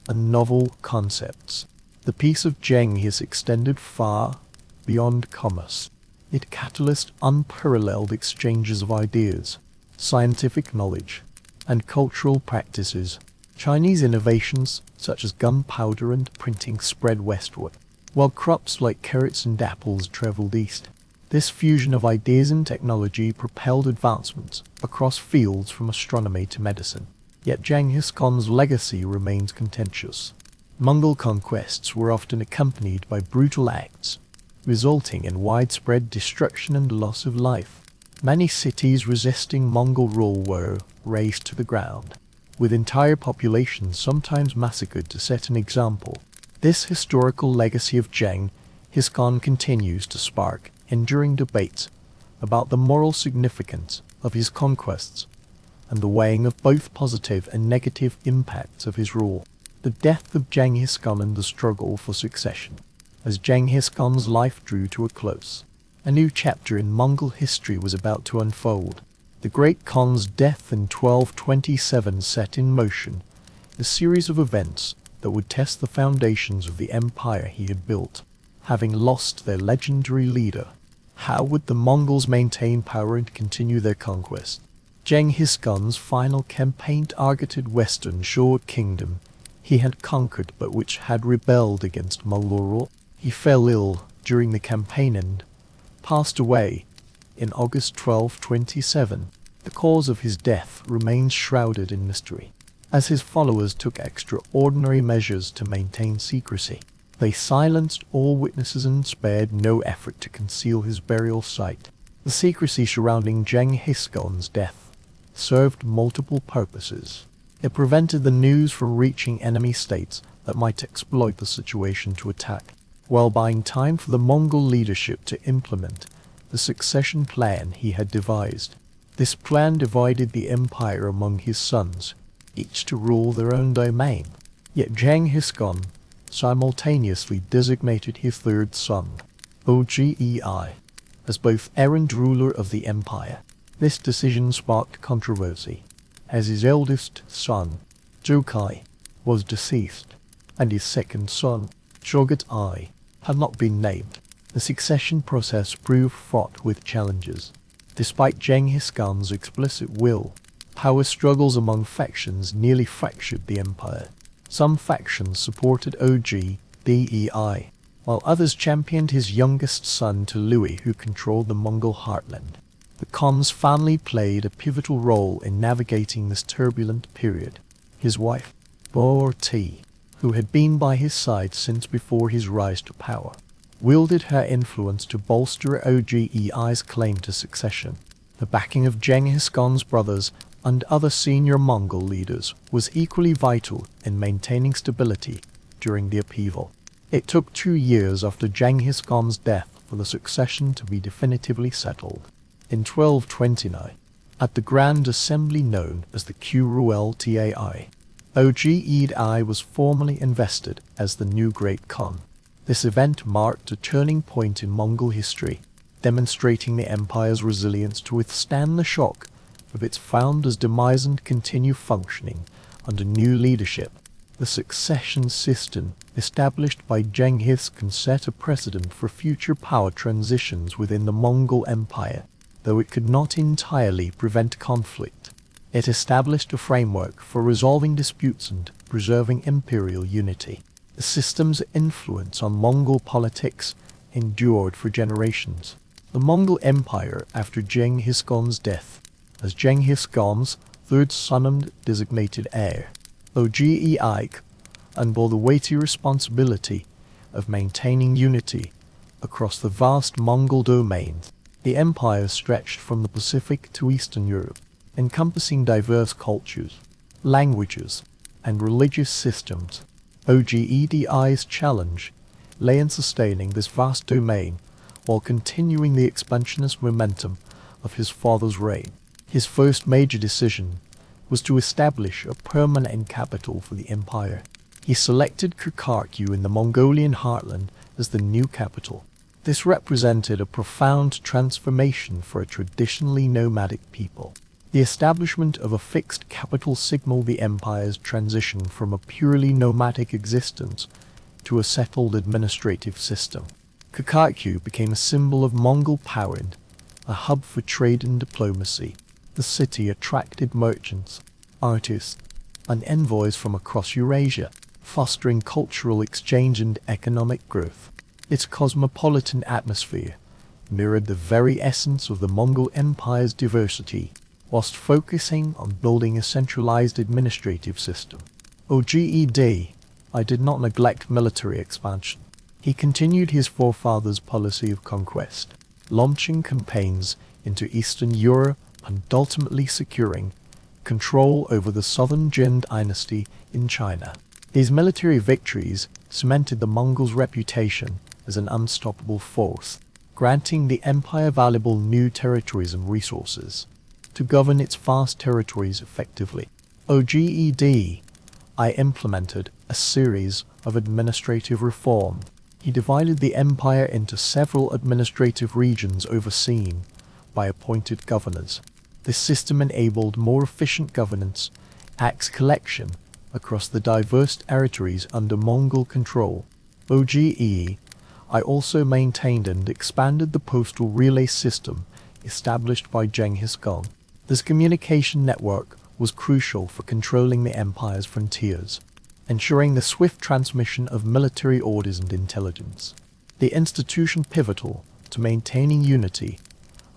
and novel concepts. The peace of Genghis extended far beyond commerce. It catalyzed unparalleled exchanges of ideas, scientific knowledge, and cultural practices. Chinese innovations such as gunpowder and printing spread westward, while crops like carrots and apples traveled east. This fusion of ideas and technology propelled advancements across fields from astronomy to medicine. Yet Genghis Khan's legacy remains contentious. Mongol conquests were often accompanied by brutal acts, resulting in widespread destruction and loss of life. Many cities resisting Mongol rule were razed to the ground, with entire populations sometimes massacred to set an example. This historical legacy of Genghis Khan continues to spark enduring debates about the moral significance of his conquests and the weighing of both positive and negative impacts of his rule. The death of Genghis Khan and the struggle for succession. As Genghis Khan's life drew to a close, a new chapter in Mongol history was about to unfold. The great Khan's death in 1227 set in motion a series of events that would test the foundations of the empire he had built. Having lost their legendary leader, how would the Mongols maintain power and continue their conquest? Genghis Khan's final campaign targeted Western Shore Kingdom he had conquered but which had rebelled against Mongol rule. He fell ill during the campaign and passed away in August 1227. The cause of his death remains shrouded in mystery, as his followers took extraordinary measures to maintain secrecy. They silenced all witnesses and spared no effort to conceal his burial site. The secrecy surrounding Genghis Khan's death served multiple purposes. It prevented the news from reaching enemy states that might exploit the situation to attack, while buying time for the Mongol leadership to implement the succession plan he had devised. This plan divided the empire among his sons, each to rule their own domain. Yet Genghis Khan simultaneously designated his third son, Ogei, as both heir and ruler of the empire. This decision sparked controversy, as his eldest son, Jokai, was deceased, and his second son, Chogatai, had not been named. The succession process proved fraught with challenges. Despite Genghis Khan's explicit will, power struggles among factions nearly fractured the empire. Some factions supported Ogei, while others championed his youngest son Tului, who controlled the Mongol heartland. The Khan's family played a pivotal role in navigating this turbulent period. His wife, Borti, who had been by his side since before his rise to power, wielded her influence to bolster Ogei's claim to succession. The backing of Genghis Khan's brothers and other senior Mongol leaders was equally vital in maintaining stability during the upheaval. It took 2 years after Genghis Khan's death for the succession to be definitively settled. In 1229, at the Grand Assembly known as the Qurultai, Ogei was formally invested as the new Great Khan. This event marked a turning point in Mongol history, demonstrating the empire's resilience to withstand the shock of its founder's demise and continue functioning under new leadership. The succession system established by Genghis Khan set a precedent for future power transitions within the Mongol Empire. Though it could not entirely prevent conflict, it established a framework for resolving disputes and preserving imperial unity. The system's influence on Mongol politics endured for generations. The Mongol Empire, after Genghis Khan's death, as Genghis Khan's third son and designated heir, Ogei, and bore the weighty responsibility of maintaining unity across the vast Mongol domains. The empire stretched from the Pacific to Eastern Europe, encompassing diverse cultures, languages, and religious systems. Ogei's challenge lay in sustaining this vast domain while continuing the expansionist momentum of his father's reign. His first major decision was to establish a permanent capital for the empire. He selected Kirkuk in the Mongolian heartland as the new capital. This represented a profound transformation for a traditionally nomadic people. The establishment of a fixed capital signaled the empire's transition from a purely nomadic existence to a settled administrative system. Kirkuk became a symbol of Mongol power and a hub for trade and diplomacy. The city attracted merchants, artists, and envoys from across Eurasia, fostering cultural exchange and economic growth. Its cosmopolitan atmosphere mirrored the very essence of the Mongol Empire's diversity, whilst focusing on building a centralized administrative system. Ogei did not neglect military expansion. He continued his forefathers' policy of conquest, launching campaigns into Eastern Europe and ultimately securing control over the southern Jin dynasty in China. These military victories cemented the Mongols' reputation as an unstoppable force, granting the empire valuable new territories and resources to govern its vast territories effectively. OGED I implemented a series of administrative reform. He divided the empire into several administrative regions overseen by appointed governors. This system enabled more efficient governance, tax collection across the diverse territories under Mongol control. OGE I also maintained and expanded the postal relay system established by Genghis Khan. This communication network was crucial for controlling the empire's frontiers, ensuring the swift transmission of military orders and intelligence. The institution pivotal to maintaining unity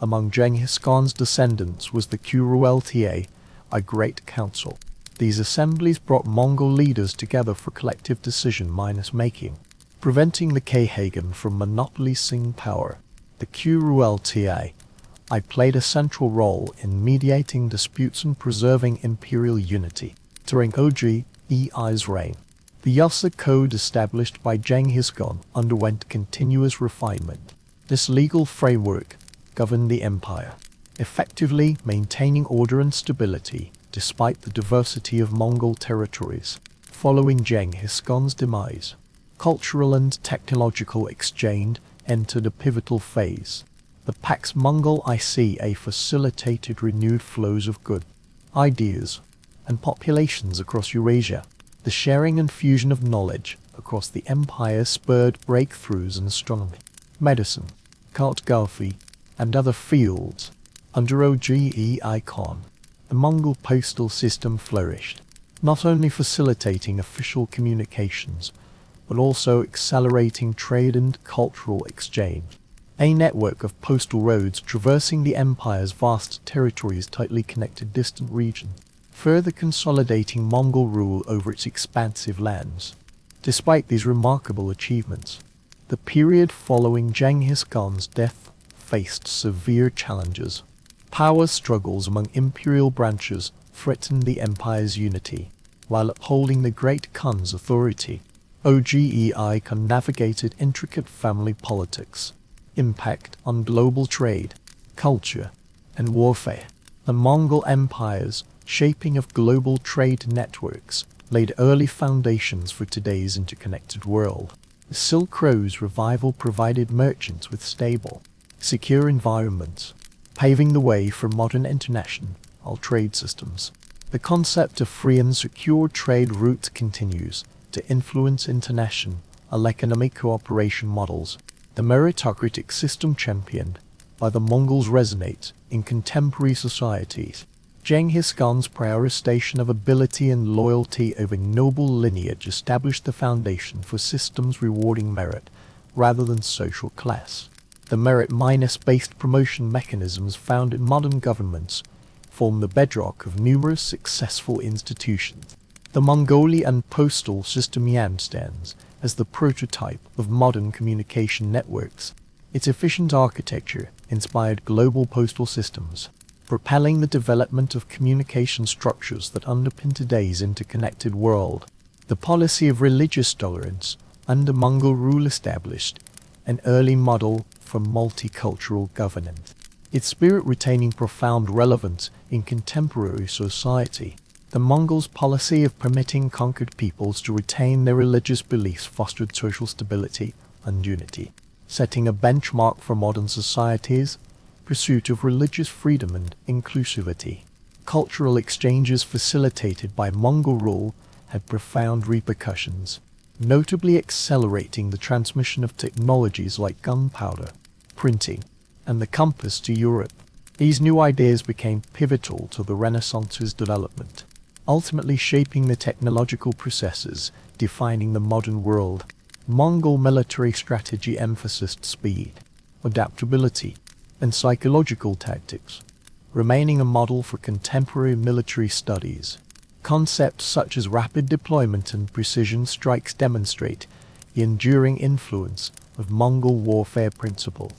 among Genghis Khan's descendants was the Qurulta, a Great Council. These assemblies brought Mongol leaders together for collective decision-making, preventing the Khagan from monopolizing power. The Qurulta I played a central role in mediating disputes and preserving imperial unity. During OGEI's reign, the Yasa Code established by Genghis Khan underwent continuous refinement. This legal framework governed the empire, effectively maintaining order and stability despite the diversity of Mongol territories. Following Genghis Khan's demise, cultural and technological exchange entered a pivotal phase. The Pax Mongol ICA facilitated renewed flows of goods, ideas, and populations across Eurasia. The sharing and fusion of knowledge across the empire spurred breakthroughs in astronomy, medicine, cartography, and other fields. Under OGEI Khan, the Mongol postal system flourished, not only facilitating official communications, but also accelerating trade and cultural exchange. A network of postal roads traversing the empire's vast territories tightly connected distant regions, further consolidating Mongol rule over its expansive lands. Despite these remarkable achievements, the period following Genghis Khan's death faced severe challenges. Power struggles among imperial branches threatened the empire's unity, while upholding the Great Khan's authority. OGEI Khan navigated intricate family politics, impact on global trade, culture, and warfare. The Mongol Empire's shaping of global trade networks laid early foundations for today's interconnected world. The Silk Road's revival provided merchants with stable, secure environments, paving the way for modern international trade systems. The concept of free and secure trade routes continues to influence international economic cooperation models. The meritocratic system championed by the Mongols resonates in contemporary societies. Genghis Khan's prioritization of ability and loyalty over noble lineage established the foundation for systems rewarding merit rather than social class. The merit-based promotion mechanisms found in modern governments form the bedrock of numerous successful institutions. The Mongolian postal system stands as the prototype of modern communication networks. Its efficient architecture inspired global postal systems, propelling the development of communication structures that underpin today's interconnected world. The policy of religious tolerance under Mongol rule established an early model for multicultural governance, its spirit retaining profound relevance in contemporary society. The Mongols' policy of permitting conquered peoples to retain their religious beliefs fostered social stability and unity, setting a benchmark for modern society's pursuit of religious freedom and inclusivity. Cultural exchanges facilitated by Mongol rule had profound repercussions, notably accelerating the transmission of technologies like gunpowder, printing, and the compass to Europe. These new ideas became pivotal to the Renaissance's development, ultimately shaping the technological processes defining the modern world. Mongol military strategy emphasized speed, adaptability, and psychological tactics, remaining a model for contemporary military studies. Concepts such as rapid deployment and precision strikes demonstrate the enduring influence of Mongol warfare principles,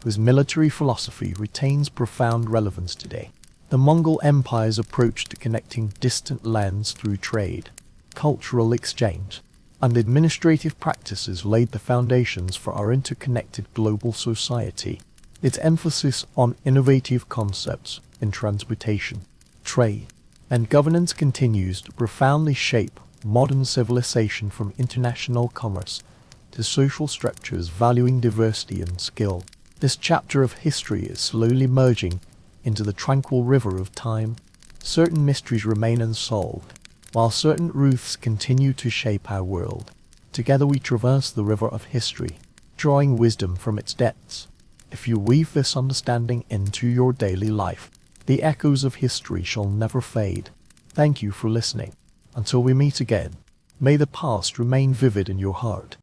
whose military philosophy retains profound relevance today. The Mongol Empire's approach to connecting distant lands through trade, cultural exchange, and administrative practices laid the foundations for our interconnected global society. Its emphasis on innovative concepts in transportation, trade, and governance continues to profoundly shape modern civilization, from international commerce to social structures valuing diversity and skill. This chapter of history is slowly merging into the tranquil river of time. Certain mysteries remain unsolved, while certain truths continue to shape our world. Together we traverse the river of history, drawing wisdom from its depths. If you weave this understanding into your daily life, the echoes of history shall never fade. Thank you for listening. Until we meet again, may the past remain vivid in your heart.